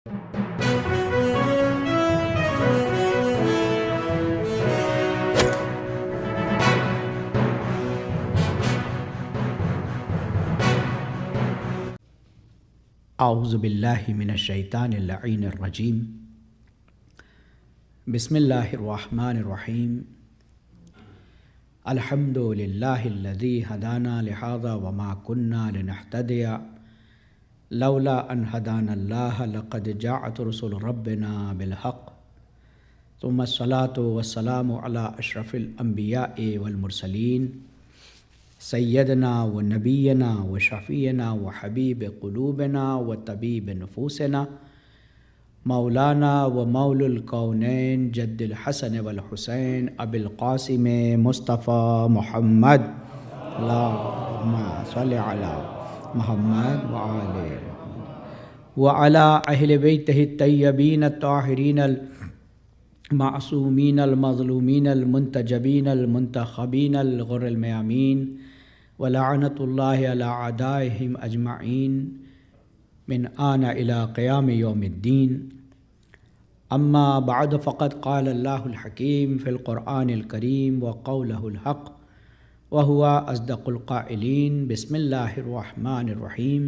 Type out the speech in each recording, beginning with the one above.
اعوذ باللہ من الشیطان اللعین الرجیم بسم اللہ الرحمن الرحیم الحمد للہ الذی ہدانا لہذا وما کنا لنہتدی لولا ان ہدانا اللہ لقد جاءت رسل ربنا بالحق ثم الصلاة والسلام علی اشرف الانبیاء والمرسلین سیدنا و نبینا و شفیعنا و حبیب قلوبنا و طبیب نفوسنا مولانا و مول الکونین جد الحسن والحسین ابی القاسم مصطفیٰ محمد اللہم صلی علی محمد وعلی اہل بیتہ الطیبین الطاہرین المعصومین المظلومین المنتجبین المنتخبین الغر المیامین ولعنت اللہ علی اعدائہم اجمعین من آن الی قیام یوم الدین اما بعد فقد قال اللہ الحکیم فی القرآن الکریم وقولہ الحق وہو اصدق القائلین بسم اللہ الرحمن الرحیم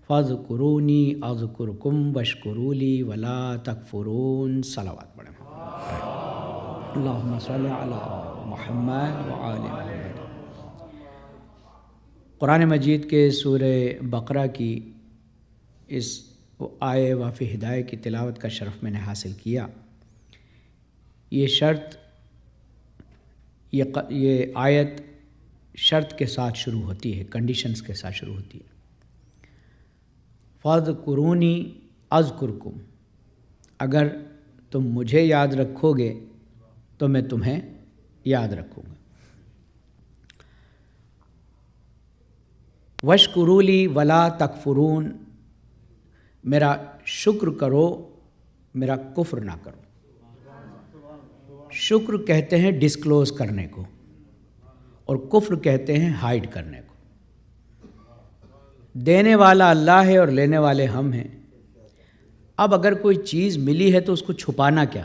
فاذکرونی اذکرکم واشکروا لی ولا تکفرون صلوات پڑھیں اللہم صلی علی محمد وآل محمد۔ قرآن مجید کے سورہ بقرہ کی اس آیے و فی ہدایہ کی تلاوت کا شرف میں نے حاصل کیا۔ یہ آیت شرط کے ساتھ شروع ہوتی ہے، کنڈیشنز کے ساتھ شروع ہوتی ہے۔ فاذکرونی اذکرکم، اگر تم مجھے یاد رکھو گے تو میں تمہیں یاد رکھوں گا۔ واشکروا لی ولا تکفرون، میرا شکر کرو، میرا کفر نہ کرو۔ شکر کہتے ہیں ڈسکلوز کرنے کو، اور کفر کہتے ہیں ہائیڈ کرنے کو۔ دینے والا اللہ ہے اور لینے والے ہم ہیں۔ اب اگر کوئی چیز ملی ہے تو اس کو چھپانا کیا؟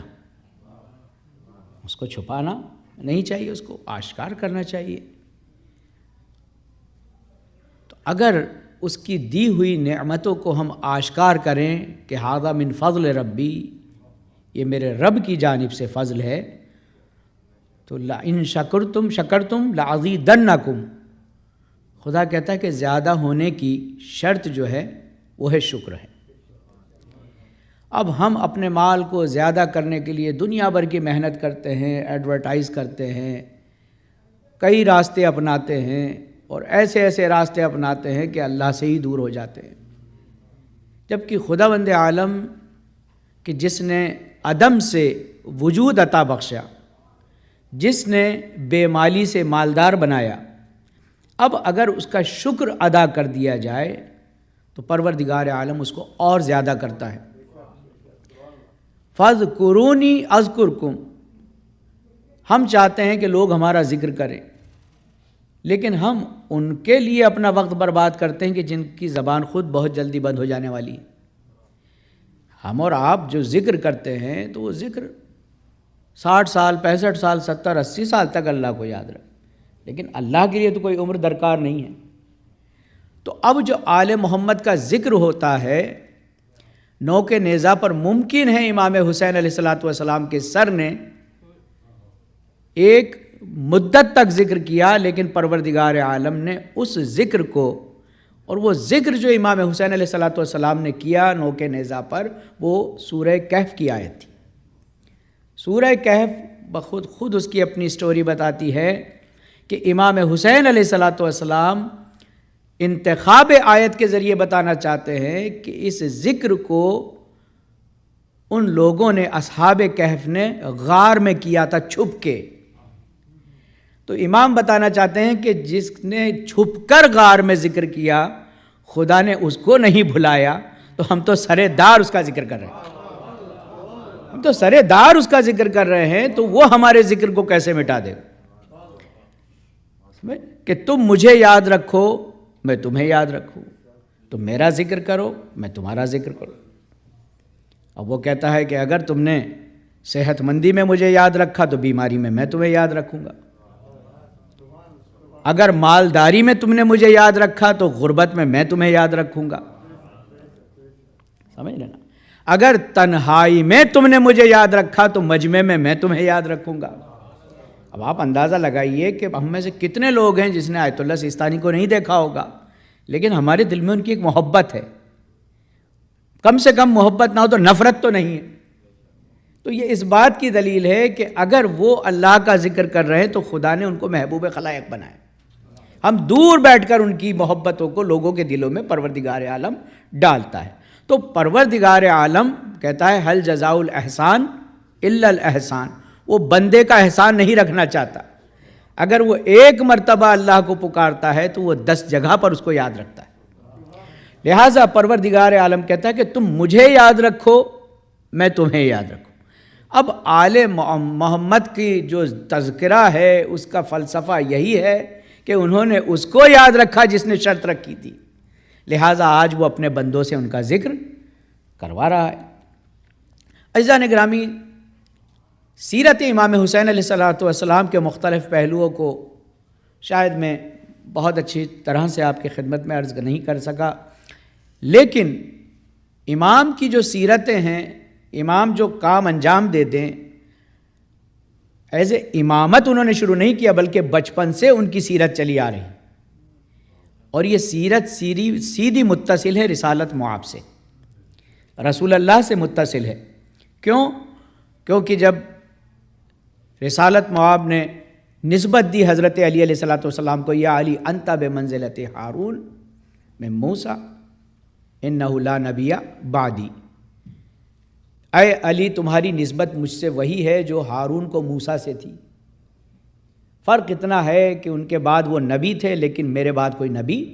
اس کو چھپانا نہیں چاہیے، اس کو آشکار کرنا چاہیے۔ تو اگر اس کی دی ہوئی نعمتوں کو ہم آشکار کریں کہ ھذا من فضل ربی، یہ میرے رب کی جانب سے فضل ہے، تو لئن شکرتم لأزیدنکم، خدا کہتا ہے کہ زیادہ ہونے کی شرط جو ہے وہ ہے شکر ہے۔ اب ہم اپنے مال کو زیادہ کرنے کے لیے دنیا بھر کی محنت کرتے ہیں، ایڈورٹائز کرتے ہیں، کئی راستے اپناتے ہیں، اور ایسے ایسے راستے اپناتے ہیں کہ اللہ سے ہی دور ہو جاتے ہیں، جبکہ خداوند عالم کہ جس نے عدم سے وجود عطا بخشا، جس نے بے مالی سے مالدار بنایا، اب اگر اس کا شکر ادا کر دیا جائے تو پروردگار عالم اس کو اور زیادہ کرتا ہے۔ فاذکرونی اذکرکم، ہم چاہتے ہیں کہ لوگ ہمارا ذکر کریں، لیکن ہم ان کے لیے اپنا وقت برباد کرتے ہیں کہ جن کی زبان خود بہت جلدی بند ہو جانے والی ہے۔ ہم اور آپ جو ذکر کرتے ہیں تو وہ ذکر 60 سال 65 سال 70 80 سال تک اللہ کو یاد رکھے، لیکن اللہ کے لیے تو کوئی عمر درکار نہیں ہے۔ تو اب جو آل محمد کا ذکر ہوتا ہے، نوک نیزہ پر ممکن ہے امام حسین علیہ السلام کے سر نے ایک مدت تک ذکر کیا، لیکن پروردگار عالم نے اس ذکر کو، اور وہ ذکر جو امام حسین علیہ السلام نے کیا نوک نیزہ پر، وہ سورہ کہف کی آیت تھی۔ سورہ کہف بخود خود اس کی اپنی سٹوری بتاتی ہے کہ امام حسین علیہ السلام انتخاب آیت کے ذریعے بتانا چاہتے ہیں کہ اس ذکر کو ان لوگوں نے، اصحاب کہف نے غار میں کیا تھا چھپ کے۔ تو امام بتانا چاہتے ہیں کہ جس نے چھپ کر غار میں ذکر کیا، خدا نے اس کو نہیں بھلایا، تو ہم تو سرے دار اس کا ذکر کر رہے ہیں، ہم تو سرے دار اس کا ذکر کر رہے ہیں، تو وہ ہمارے ذکر کو کیسے مٹا دے گا؟ کہ تم مجھے یاد رکھو، میں تمہیں یاد رکھوں، تم میرا ذکر کرو، میں تمہارا ذکر کروں۔ اب وہ کہتا ہے کہ اگر تم نے صحت مندی میں مجھے یاد رکھا تو بیماری میں تمہیں یاد رکھوں گا، اگر مالداری میں تم نے مجھے یاد رکھا تو غربت میں تمہیں یاد رکھوں گا، سمجھ لینا، اگر تنہائی میں تم نے مجھے یاد رکھا تو مجمع میں تمہیں یاد رکھوں گا۔ اب آپ اندازہ لگائیے کہ ہم میں سے کتنے لوگ ہیں جس نے آیت اللہ سیستانی کو نہیں دیکھا ہوگا، لیکن ہمارے دل میں ان کی ایک محبت ہے، کم سے کم محبت نہ ہو تو نفرت تو نہیں ہے۔ تو یہ اس بات کی دلیل ہے کہ اگر وہ اللہ کا ذکر کر رہے ہیں تو خدا نے ان کو محبوب خلائق بنایا۔ ہم دور بیٹھ کر ان کی محبتوں کو لوگوں کے دلوں میں پروردگار عالم ڈالتا ہے۔ تو پروردگار عالم کہتا ہے حل جزاء الاحسان الا الاحسان، وہ بندے کا احسان نہیں رکھنا چاہتا، اگر وہ ایک مرتبہ اللہ کو پکارتا ہے تو وہ 10 جگہ پر اس کو یاد رکھتا ہے۔ لہٰذا پروردگار عالم کہتا ہے کہ تم مجھے یاد رکھو میں تمہیں یاد رکھوں۔ اب آل محمد کی جو تذکرہ ہے اس کا فلسفہ یہی ہے کہ انہوں نے اس کو یاد رکھا جس نے شرط رکھی تھی، لہٰذا آج وہ اپنے بندوں سے ان کا ذکر کروا رہا ہے۔ عزیزان گرامی، سیرت امام حسین علیہ السلام کے مختلف پہلوؤں کو شاید میں بہت اچھی طرح سے آپ کی خدمت میں عرض نہیں کر سکا، لیکن امام کی جو سیرتیں ہیں، امام جو کام انجام دے دیں، ایز اے امامت انہوں نے شروع نہیں کیا بلکہ بچپن سے ان کی سیرت چلی آ رہی، اور یہ سیرت سیدھی متصل ہے رسالت معاب سے، رسول اللہ سے متصل ہے۔ کیونکہ جب رسالت معاب نے نسبت دی حضرت علی علیہ السلام کو، یا علی انت بمنزلت ہارون من موسیٰ انہ لا نبی بعدی، اے علی تمہاری نسبت مجھ سے وہی ہے جو ہارون کو موسیٰ سے تھی، فرق اتنا ہے کہ ان کے بعد وہ نبی تھے لیکن میرے بعد کوئی نبی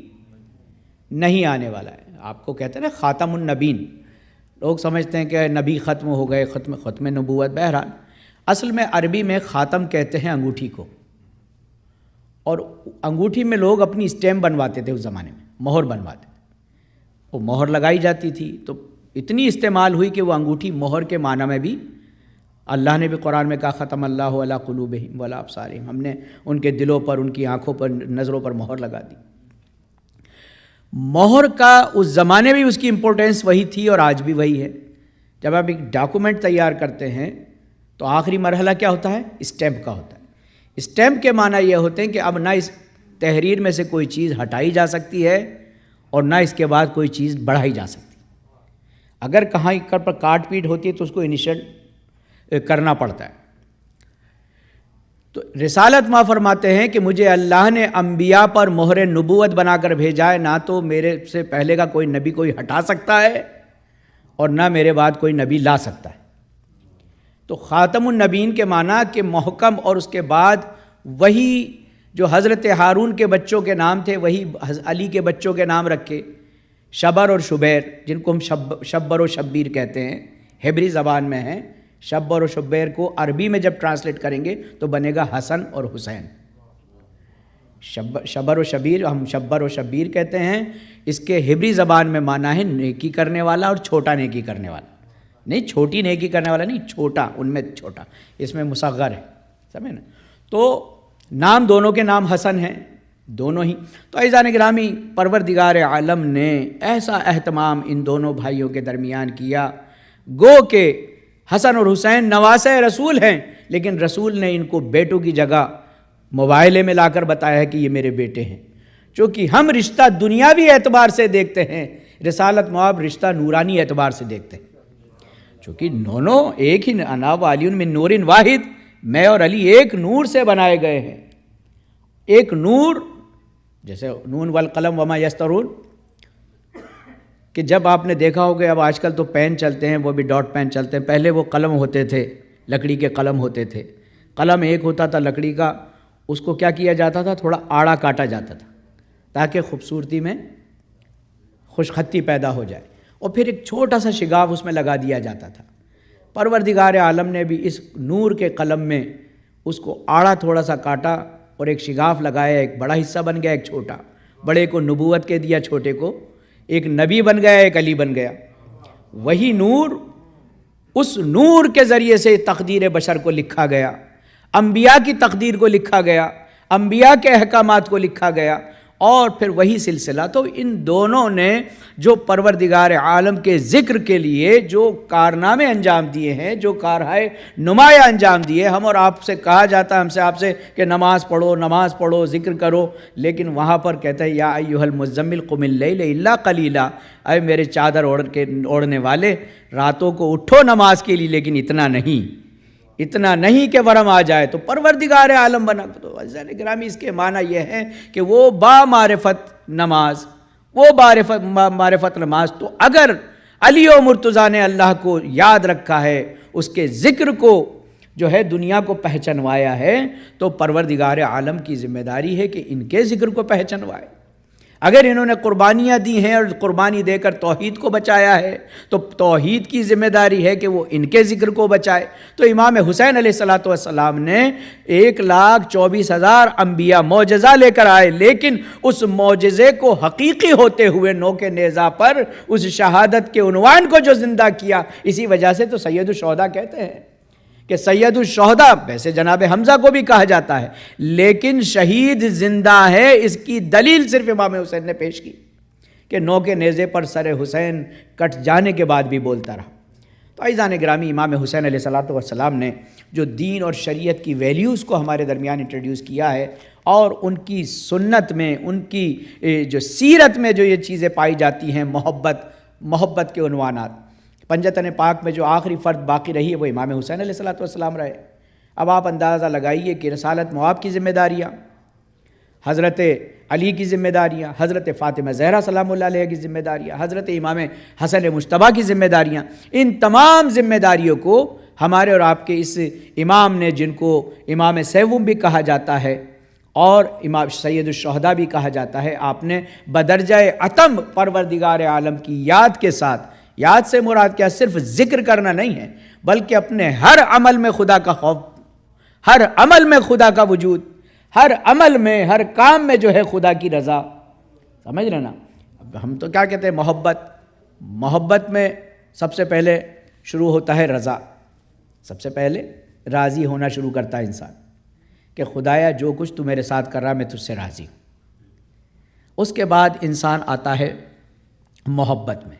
نہیں آنے والا ہے۔ آپ کو کہتے ہیں نا خاتم النبین، لوگ سمجھتے ہیں کہ نبی ختم ہو گئے، ختم نبوت، بہرحال اصل میں عربی میں خاتم کہتے ہیں انگوٹھی کو، اور انگوٹھی میں لوگ اپنی اسٹیمپ بنواتے تھے، اس زمانے میں مہر بنواتے تھے، وہ مہر لگائی جاتی تھی تو اتنی استعمال ہوئی کہ وہ انگوٹھی مہر کے معنی میں بھی اللہ نے بھی قرآن میں کہا ختم اللہ علی قلوبہم وعلی ابصارہم، ہم نے ان کے دلوں پر، ان کی آنکھوں پر، نظروں پر مہر لگا دی۔ مہر کا اس زمانے میں اس کی امپورٹنس وہی تھی اور آج بھی وہی ہے۔ جب آپ ایک ڈاکومنٹ تیار کرتے ہیں تو آخری مرحلہ کیا ہوتا ہے؟ اسٹیمپ کا ہوتا ہے۔ اسٹیمپ کے معنی یہ ہوتے ہیں کہ اب نہ اس تحریر میں سے کوئی چیز ہٹائی جا سکتی ہے اور نہ اس کے بعد کوئی چیز بڑھائی جا سکتی۔ اگر کہاں پر کاٹ پیٹ ہوتی ہے تو اس کو انیشل کرنا پڑتا ہے۔ تو رسالت ماں فرماتے ہیں کہ مجھے اللہ نے انبیاء پر مہر نبوت بنا کر بھیجا ہے، نہ تو میرے سے پہلے کا کوئی نبی کوئی ہٹا سکتا ہے اور نہ میرے بعد کوئی نبی لا سکتا ہے۔ تو خاتم النبیین کے معنی کہ محکم، اور اس کے بعد وہی جو حضرت ہارون کے بچوں کے نام تھے وہی علی کے بچوں کے نام رکھے، شبر اور شبیر، جن کو ہم شبر و شبیر کہتے ہیں، ہیبری زبان میں ہیں۔ شبر و شبیر کو عربی میں جب ٹرانسلیٹ کریں گے تو بنے گا حسن اور حسین۔ شبر و شبیر، ہم شبر و شبیر کہتے ہیں، اس کے ہیبری زبان میں معنی ہے نیکی کرنے والا اور چھوٹا نیکی کرنے والا، نہیں چھوٹی نیکی کرنے والا نہیں، چھوٹا، ان میں چھوٹا، اس میں مصغر ہے، سمجھے نا؟ تو نام دونوں کے نام حسن ہیں، دونوں ہی۔ تو عزیزان گرامی، پروردگار عالم نے ایسا اہتمام ان دونوں بھائیوں کے درمیان کیا، گو کہ حسن اور حسین نواسے رسول ہیں، لیکن رسول نے ان کو بیٹوں کی جگہ مباہلے میں لا کر بتایا ہے کہ یہ میرے بیٹے ہیں۔ چونکہ ہم رشتہ دنیاوی اعتبار سے دیکھتے ہیں، رسالت معاب رشتہ نورانی اعتبار سے دیکھتے ہیں، چونکہ دونوں ایک ہی، انا وعلی من نور واحد، میں اور علی ایک نور سے بنائے گئے ہیں۔ ایک نور، جیسے نون والقلم وما یسطرون، کہ جب آپ نے دیکھا ہوگا اب آج کل تو پین چلتے ہیں، وہ بھی ڈاٹ پین چلتے ہیں، پہلے وہ قلم ہوتے تھے، لکڑی کے قلم ہوتے تھے، قلم ایک ہوتا تھا لکڑی کا، اس کو کیا کیا جاتا تھا؟ تھوڑا آڑا کاٹا جاتا تھا تاکہ خوبصورتی میں خوش خطی پیدا ہو جائے، اور پھر ایک چھوٹا سا شگاف اس میں لگا دیا جاتا تھا۔ پروردگار عالم نے بھی اس نور کے قلم میں اس کو آڑا تھوڑا سا کاٹا اور ایک شگاف لگایا، ایک بڑا حصہ بن گیا، ایک چھوٹا، بڑے کو نبوت کے دیا، چھوٹے کو ایک نبی بن گیا، ایک علی بن گیا۔ وہی نور اس نور کے ذریعے سے تقدیر بشر کو لکھا گیا، انبیاء کی تقدیر کو لکھا گیا، انبیاء کے احکامات کو لکھا گیا، اور پھر وہی سلسلہ۔ تو ان دونوں نے جو پروردگار عالم کے ذکر کے لیے جو کارنامے انجام دیے ہیں، جو کارہائے نمایاں انجام دیے، ہم اور آپ سے کہا جاتا ہے، ہم سے آپ سے کہ نماز پڑھو، ذکر کرو، لیکن وہاں پر کہتا ہے یا ایھا المزمل قم اللیل الا قلیلا، اے میرے چادر اوڑھنے والے، راتوں کو اٹھو نماز کے لیے، لیکن اتنا نہیں کہ ورم آ جائے تو پروردگار عالم بنا۔ تو عزیزان گرامی اس کے معنی یہ ہے کہ وہ معرفت نماز، تو اگر علی و مرتضیٰ نے اللہ کو یاد رکھا ہے، اس کے ذکر کو جو ہے دنیا کو پہچنوایا ہے، تو پروردگار عالم کی ذمہ داری ہے کہ ان کے ذکر کو پہچنوائے۔ اگر انہوں نے قربانیاں دی ہیں اور قربانی دے کر توحید کو بچایا ہے، تو توحید کی ذمہ داری ہے کہ وہ ان کے ذکر کو بچائے۔ تو امام حسین علیہ السلام نے 1,24,000 انبیاء معجزہ لے کر آئے، لیکن اس معجزے کو حقیقی ہوتے ہوئے نوک نیزہ پر اس شہادت کے عنوان کو جو زندہ کیا، اسی وجہ سے تو سید الشہداء کہتے ہیں کہ سید الشہداء، ویسے جناب حمزہ کو بھی کہا جاتا ہے، لیکن شہید زندہ ہے، اس کی دلیل صرف امام حسین نے پیش کی کہ نوک نیزے پر سر حسین کٹ جانے کے بعد بھی بولتا رہا۔ تو عزیزان گرامی، امام حسین علیہ السلام نے جو دین اور شریعت کی ویلیوز کو ہمارے درمیان انٹروڈیوس کیا ہے، اور ان کی سنت میں، ان کی جو سیرت میں جو یہ چیزیں پائی جاتی ہیں، محبت کے عنوانات، پنجتن پاک میں جو آخری فرد باقی رہی ہے وہ امام حسین علیہ السلام رہے۔ اب آپ اندازہ لگائیے کہ رسالت مواب کی ذمہ داریاں، حضرت علی کی ذمہ داریاں، حضرت فاطمہ زہرا سلام اللہ علیہ کی ذمہ داریاں، حضرت امام حسن مجتبیٰ کی ذمہ داریاں، ان تمام ذمہ داریوں کو ہمارے اور آپ کے اس امام نے، جن کو امام سیوم بھی کہا جاتا ہے اور امام سید الشہداء بھی کہا جاتا ہے، آپ نے بدرجہ اتم پروردگار عالم کی یاد کے ساتھ، یاد سے مراد کیا، صرف ذکر کرنا نہیں ہے، بلکہ اپنے ہر عمل میں خدا کا خوف، ہر عمل میں خدا کا وجود، ہر عمل میں، ہر کام میں جو ہے خدا کی رضا۔ سمجھ رہے نا؟ ہم تو کیا کہتے ہیں، محبت میں سب سے پہلے شروع ہوتا ہے رضا، سب سے پہلے راضی ہونا شروع کرتا ہے انسان کہ خدایا جو کچھ تو میرے ساتھ کر رہا میں تجھ سے راضی ہوں۔ اس کے بعد انسان آتا ہے محبت میں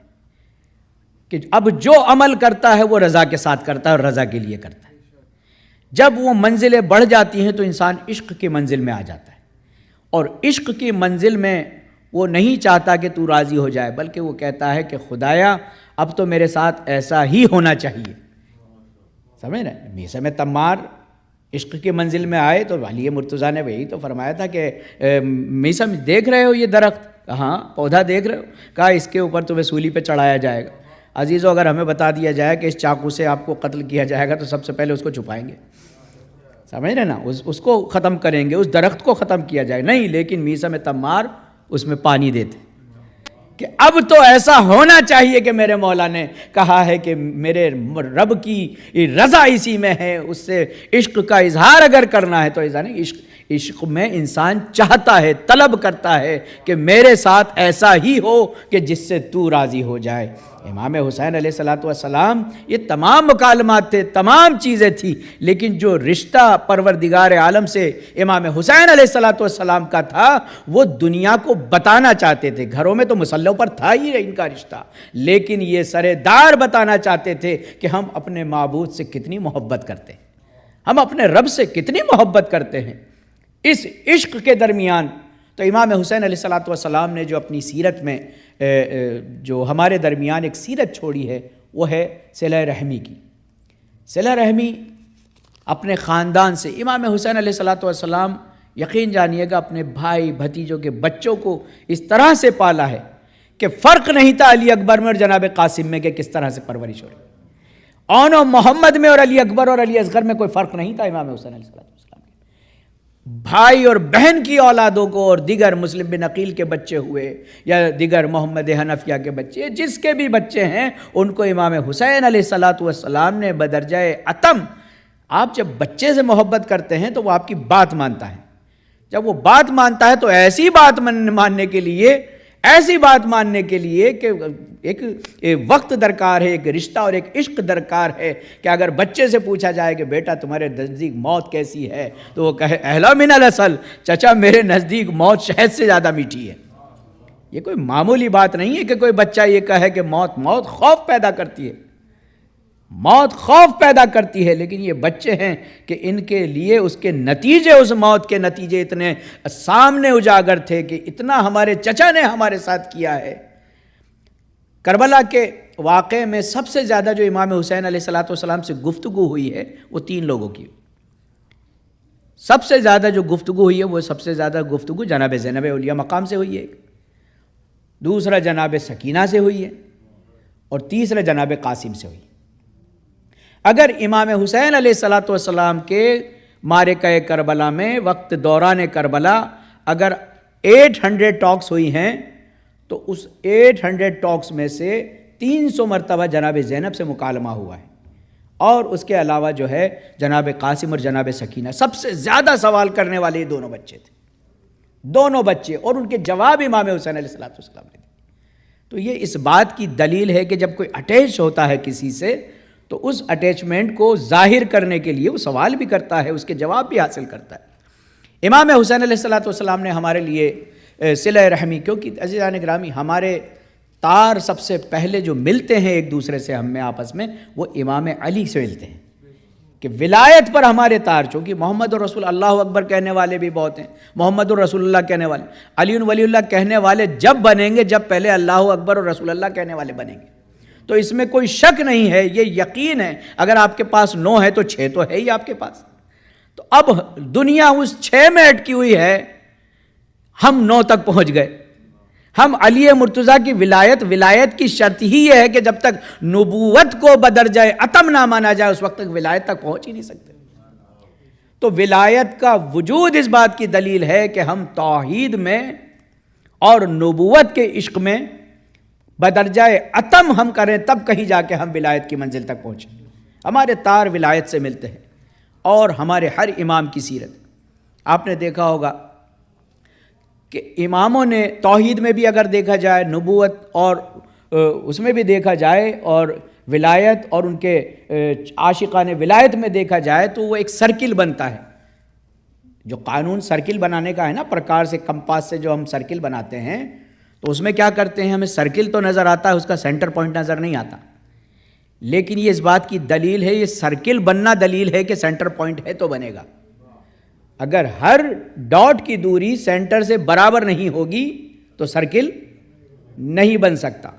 کہ اب جو عمل کرتا ہے وہ رضا کے ساتھ کرتا ہے اور رضا کے لیے کرتا ہے۔ جب وہ منزلیں بڑھ جاتی ہیں تو انسان عشق کی منزل میں آ جاتا ہے، اور عشق کی منزل میں وہ نہیں چاہتا کہ تو راضی ہو جائے، بلکہ وہ کہتا ہے کہ خدایا اب تو میرے ساتھ ایسا ہی ہونا چاہیے۔ سمجھ رہے ہیں؟ میسم تمار عشق کی منزل میں آئے تو علی مرتضیٰ نے وہی تو فرمایا تھا کہ میسم دیکھ رہے ہو یہ درخت؟ کہاں پودا دیکھ رہے ہو؟ کہا اس کے اوپر تمہیں سولی پہ چڑھایا جائے گا۔ عزیزو، اگر ہمیں بتا دیا جائے کہ اس چاقو سے آپ کو قتل کیا جائے گا تو سب سے پہلے اس کو چھپائیں گے، سمجھ رہے نا، اس کو ختم کریں گے، اس درخت کو ختم کیا جائے نہیں، لیکن میسم تمار اس میں پانی دیتے کہ اب تو ایسا ہونا چاہیے کہ میرے مولا نے کہا ہے کہ میرے رب کی رضا اسی میں ہے، اس سے عشق کا اظہار اگر کرنا ہے تو عشق میں انسان چاہتا ہے، طلب کرتا ہے کہ میرے ساتھ ایسا ہی ہو کہ جس سے تو راضی ہو جائے۔ امام حسین علیہ السلام یہ تمام مکالمات تھے، تمام چیزیں تھیں، لیکن جو رشتہ پروردگار عالم سے امام حسین علیہ السلام کا تھا وہ دنیا کو بتانا چاہتے تھے۔ گھروں میں تو مسلوں پر تھا ہی ان کا رشتہ، لیکن یہ سردار بتانا چاہتے تھے کہ ہم اپنے معبود سے کتنی محبت کرتے ہیں، ہم اپنے رب سے کتنی محبت کرتے ہیں۔ اس عشق کے درمیان تو امام حسین علیہ السلام نے جو اپنی سیرت میں جو ہمارے درمیان ایک سیرت چھوڑی ہے وہ ہے صلہ رحمی کی۔ صلہ رحمی اپنے خاندان سے، امام حسین علیہ السلام یقین جانیے گا اپنے بھائی بھتیجوں کے بچوں کو اس طرح سے پالا ہے کہ فرق نہیں تھا علی اکبر میں اور جناب قاسم میں کہ کس طرح سے پرورش ہو رہی، اون و محمد میں اور علی اکبر اور علی اصغر میں کوئی فرق نہیں تھا امام حسین علیہ السلام کے۔ بھائی اور بہن کی اولادوں کو اور دیگر مسلم بن عقیل کے بچے ہوئے یا دیگر محمد حنفیہ کے بچے، جس کے بھی بچے ہیں، ان کو امام حسین علیہ السلام نے بدرجہ اتم، آپ جب بچے سے محبت کرتے ہیں تو وہ آپ کی بات مانتا ہے، جب وہ بات مانتا ہے تو ایسی بات ماننے کے لیے ایسی بات ماننے کے لیے کہ ایک وقت درکار ہے، ایک رشتہ اور ایک عشق درکار ہے کہ اگر بچے سے پوچھا جائے کہ بیٹا تمہارے نزدیک موت کیسی ہے تو وہ کہے احلی من العسل، چچا میرے نزدیک موت شہد سے زیادہ میٹھی ہے۔ یہ کوئی معمولی بات نہیں ہے کہ کوئی بچہ یہ کہے کہ موت خوف پیدا کرتی ہے، موت خوف پیدا کرتی ہے، لیکن یہ بچے ہیں کہ ان کے لیے اس کے نتیجے، اس موت کے نتیجے اتنے سامنے اجاگر تھے کہ اتنا ہمارے چچا نے ہمارے ساتھ کیا ہے۔ کربلا کے واقعے میں سب سے زیادہ جو امام حسین علیہ السلام سے گفتگو ہوئی ہے وہ 3 لوگوں کی، سب سے زیادہ جو گفتگو ہوئی ہے وہ سب سے زیادہ گفتگو جناب زینب اولیاء مقام سے ہوئی ہے، دوسرا جناب سکینہ سے ہوئی ہے، اور تیسرا جناب قاسم سے ہوئی۔ اگر امام حسین علیہ السلام کے معرکہ کربلا میں وقت دوران کربلا اگر 800 ٹاکس ہوئی ہیں تو اس 800 ٹاکس میں سے 300 مرتبہ جناب زینب سے مکالمہ ہوا ہے، اور اس کے علاوہ جو ہے جناب قاسم اور جناب سکینہ سب سے زیادہ سوال کرنے والے یہ دونوں بچے تھے، دونوں بچے، اور ان کے جواب امام حسین علیہ السلام نے دی۔ تو یہ اس بات کی دلیل ہے کہ جب کوئی اٹیچ ہوتا ہے کسی سے تو اس اٹیچمنٹ کو ظاہر کرنے کے لیے وہ سوال بھی کرتا ہے، اس کے جواب بھی حاصل کرتا ہے۔ امام حسین علیہ السلام نے ہمارے لیے صلہ رحمی، کیونکہ عزیزان گرامی ہمارے تار سب سے پہلے جو ملتے ہیں ایک دوسرے سے ہم میں آپس میں وہ امام علی سے ملتے ہیں، کہ ولایت پر ہمارے تار، چونکہ محمد الرسول اللہ اکبر کہنے والے بھی بہت ہیں، محمد الرسول اللہ کہنے والے، علی ولی اللہ کہنے والے جب بنیں گے جب پہلے اللہ اکبر اور رسول اللہ کہنے والے بنیں گے، تو اس میں کوئی شک نہیں ہے، یہ یقین ہے۔ اگر آپ کے پاس 9 ہے تو 6 تو ہے ہی آپ کے پاس۔ تو اب دنیا اس 6 میں اٹکی ہوئی ہے، ہم 9 تک پہنچ گئے۔ ہم علی مرتضیٰ کی ولایت کی شرط ہی یہ ہے کہ جب تک نبوت کو بدرجہ عتم نہ مانا جائے اس وقت تک ولایت تک پہنچ ہی نہیں سکتے۔ تو ولایت کا وجود اس بات کی دلیل ہے کہ ہم توحید میں اور نبوت کے عشق میں بدرجہ عتم ہم کریں، تب کہیں جا کے ہم ولایت کی منزل تک پہنچیں۔ ہمارے تار ولایت سے ملتے ہیں، اور ہمارے ہر امام کی سیرت آپ نے دیکھا ہوگا کہ اماموں نے توحید میں بھی اگر دیکھا جائے، نبوت اور اس میں بھی دیکھا جائے، اور ولایت اور ان کے عاشقان ولایت میں دیکھا جائے تو وہ ایک سرکل بنتا ہے۔ جو قانون سرکل بنانے کا ہے نا، پرکار سے کمپاس سے جو ہم سرکل بناتے ہیں تو اس میں کیا کرتے ہیں، ہمیں سرکل تو نظر آتا ہے، اس کا سینٹر پوائنٹ نظر نہیں آتا، لیکن یہ اس بات کی دلیل ہے، یہ سرکل بننا دلیل ہے کہ سینٹر پوائنٹ ہے تو بنے گا۔ اگر ہر ڈاٹ کی دوری سینٹر سے برابر نہیں ہوگی تو سرکل نہیں بن سکتا۔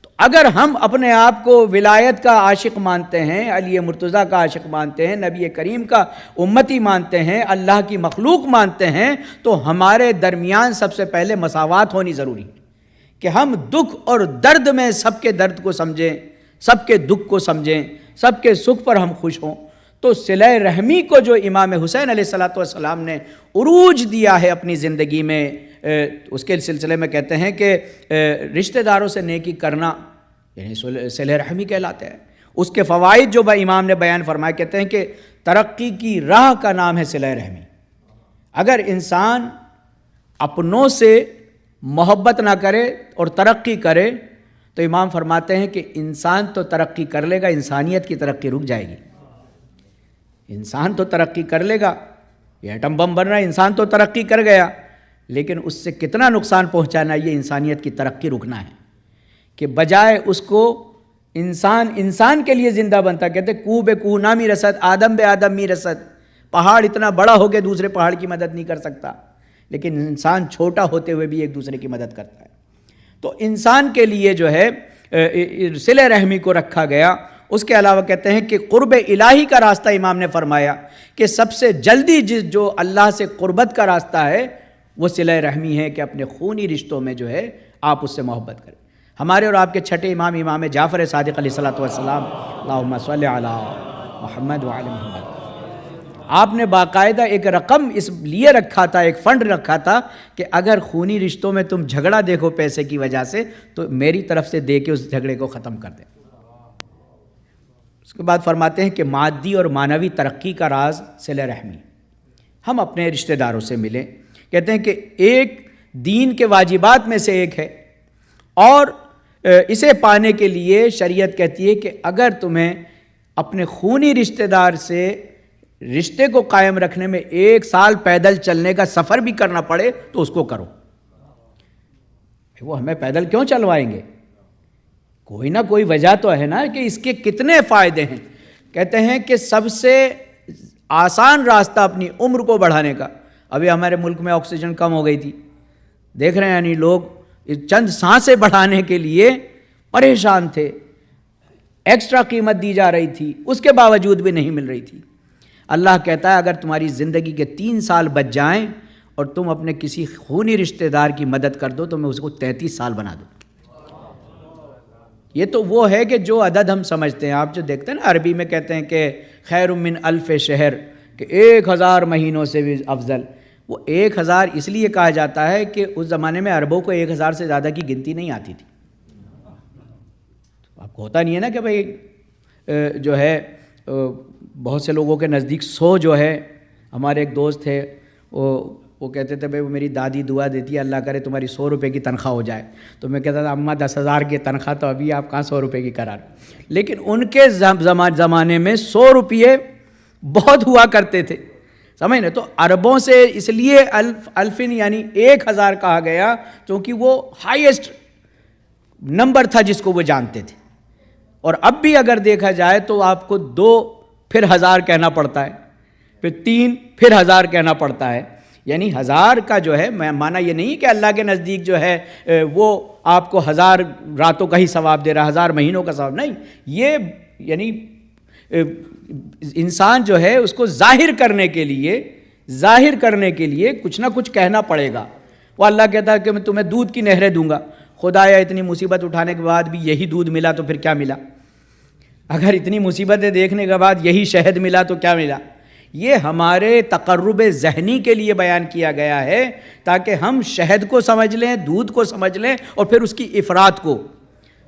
تو اگر ہم اپنے آپ کو ولایت کا عاشق مانتے ہیں، علی مرتضیٰ کا عاشق مانتے ہیں، نبی کریم کا امتی مانتے ہیں، اللہ کی مخلوق مانتے ہیں، تو ہمارے درمیان سب سے پہلے مساوات ہونی ضروری ہے، کہ ہم دکھ اور درد میں سب کے درد کو سمجھیں، سب کے دکھ کو سمجھیں، سب کے سکھ پر ہم خوش ہوں۔ تو صلہ رحمی کو جو امام حسین علیہ السلام نے عروج دیا ہے اپنی زندگی میں، اس کے سلسلے میں کہتے ہیں کہ رشتہ داروں سے نیکی کرنا یعنی صلہ رحمی کہلاتا ہے۔ اس کے فوائد جو امام نے بیان فرمائے، کہتے ہیں کہ ترقی کی راہ کا نام ہے صلہ رحمی۔ اگر انسان اپنوں سے محبت نہ کرے اور ترقی کرے تو امام فرماتے ہیں کہ انسان تو ترقی کر لے گا، انسانیت کی ترقی رک جائے گی۔ انسان تو ترقی کر لے گا، یہ ایٹم بم بن رہا ہے، انسان تو ترقی کر گیا، لیکن اس سے کتنا نقصان پہنچانا، یہ انسانیت کی ترقی رکنا ہے، کہ بجائے اس کو انسان کے لیے زندہ بنتا، کہتے کوہ بے کوہ نہ می رسد، آدم بے آدم می رسد، پہاڑ اتنا بڑا ہو کے دوسرے پہاڑ کی مدد نہیں کر سکتا، لیکن انسان چھوٹا ہوتے ہوئے بھی ایک دوسرے کی مدد کرتا ہے۔ تو انسان کے لیے جو ہے صلہ رحمی کو رکھا گیا۔ اس کے علاوہ کہتے ہیں کہ قرب الہی کا راستہ امام نے فرمایا کہ سب سے جلدی جو اللہ سے قربت کا راستہ ہے وہ صلہ رحمی ہے، کہ اپنے خونی رشتوں میں جو ہے آپ اس سے محبت کریں۔ ہمارے اور آپ کے چھٹے امام، امام جعفر صادق علیہ السلام، اللہم صلی علی محمد وعلی محمد، آپ نے باقاعدہ ایک رقم اس لیے رکھا تھا، ایک فنڈ رکھا تھا کہ اگر خونی رشتوں میں تم جھگڑا دیکھو پیسے کی وجہ سے تو میری طرف سے دے کے اس جھگڑے کو ختم کر دیں۔ اس کے بعد فرماتے ہیں کہ مادی اور معنوی ترقی کا راز صلہ رحمی۔ ہم اپنے رشتہ داروں سے ملیں، کہتے ہیں کہ ایک دین کے واجبات میں سے ایک ہے اور اسے پانے کے لیے شریعت کہتی ہے کہ اگر تمہیں اپنے خونی رشتہ دار سے رشتے کو قائم رکھنے میں 1 سال پیدل چلنے کا سفر بھی کرنا پڑے تو اس کو کرو۔ وہ ہمیں پیدل کیوں چلوائیں گے؟ کوئی نہ کوئی وجہ تو ہے نا کہ اس کے کتنے فائدے ہیں۔ کہتے ہیں کہ سب سے آسان راستہ اپنی عمر کو بڑھانے کا، ابھی ہمارے ملک میں آکسیجن کم ہو گئی تھی، دیکھ رہے ہیں یعنی لوگ چند سانسیں بڑھانے کے لیے پریشان تھے، ایکسٹرا قیمت دی جا رہی تھی، اس کے باوجود بھی نہیں مل رہی تھی۔ اللہ کہتا ہے اگر تمہاری زندگی کے 3 سال بچ جائیں اور تم اپنے کسی خونی رشتہ دار کی مدد کر دو تو میں اس کو 33 سال بنا دوں۔ یہ تو وہ ہے کہ جو عدد ہم سمجھتے ہیں، آپ جو دیکھتے ہیں نا عربی میں کہتے ہیں کہ خیر من الف شہر، کہ 1000 مہینوں سے بھی افضل۔ وہ 1000 اس لیے کہا جاتا ہے کہ اس زمانے میں عربوں کو 1000 سے زیادہ کی گنتی نہیں آتی تھی۔ آپ کو ہوتا نہیں ہے نا کہ بھئی جو ہے بہت سے لوگوں کے نزدیک 100 جو ہے، ہمارے ایک دوست تھے وہ کہتے تھے بھئی میری دادی دعا دیتی ہے اللہ کرے تمہاری 100 روپے کی تنخواہ ہو جائے، تو میں کہتا تھا اماں 10,000 کی تنخواہ تو ابھی آپ کہاں 100 روپے کی کرا رہے۔ لیکن ان کے زمانے میں 100 روپے بہت ہوا کرتے تھے، سمجھ نا؟ تو عربوں سے اس لیے الفن یعنی 1000 کہا گیا کیونکہ وہ ہائیسٹ نمبر تھا جس کو وہ جانتے تھے۔ اور اب بھی اگر دیکھا جائے تو آپ کو 2 پھر 1000 کہنا پڑتا ہے، پھر 3 پھر 1000 کہنا پڑتا ہے، یعنی 1000 کا جو ہے معنی یہ نہیں کہ اللہ کے نزدیک جو ہے وہ آپ کو 1000 راتوں کا ہی ثواب دے رہا، 1000 مہینوں کا ثواب نہیں، یہ یعنی انسان جو ہے اس کو ظاہر کرنے کے لیے کچھ نہ کچھ کہنا پڑے گا۔ وہ اللہ کہتا ہے کہ میں تمہیں دودھ کی نہریں دوں گا، خدایا اتنی مصیبت اٹھانے کے بعد بھی یہی دودھ ملا تو پھر کیا ملا؟ اگر اتنی مصیبتیں دیکھنے کے بعد یہی شہد ملا تو کیا ملا؟ یہ ہمارے تقرب ذہنی کے لیے بیان کیا گیا ہے تاکہ ہم شہد کو سمجھ لیں، دودھ کو سمجھ لیں، اور پھر اس کی افراد کو۔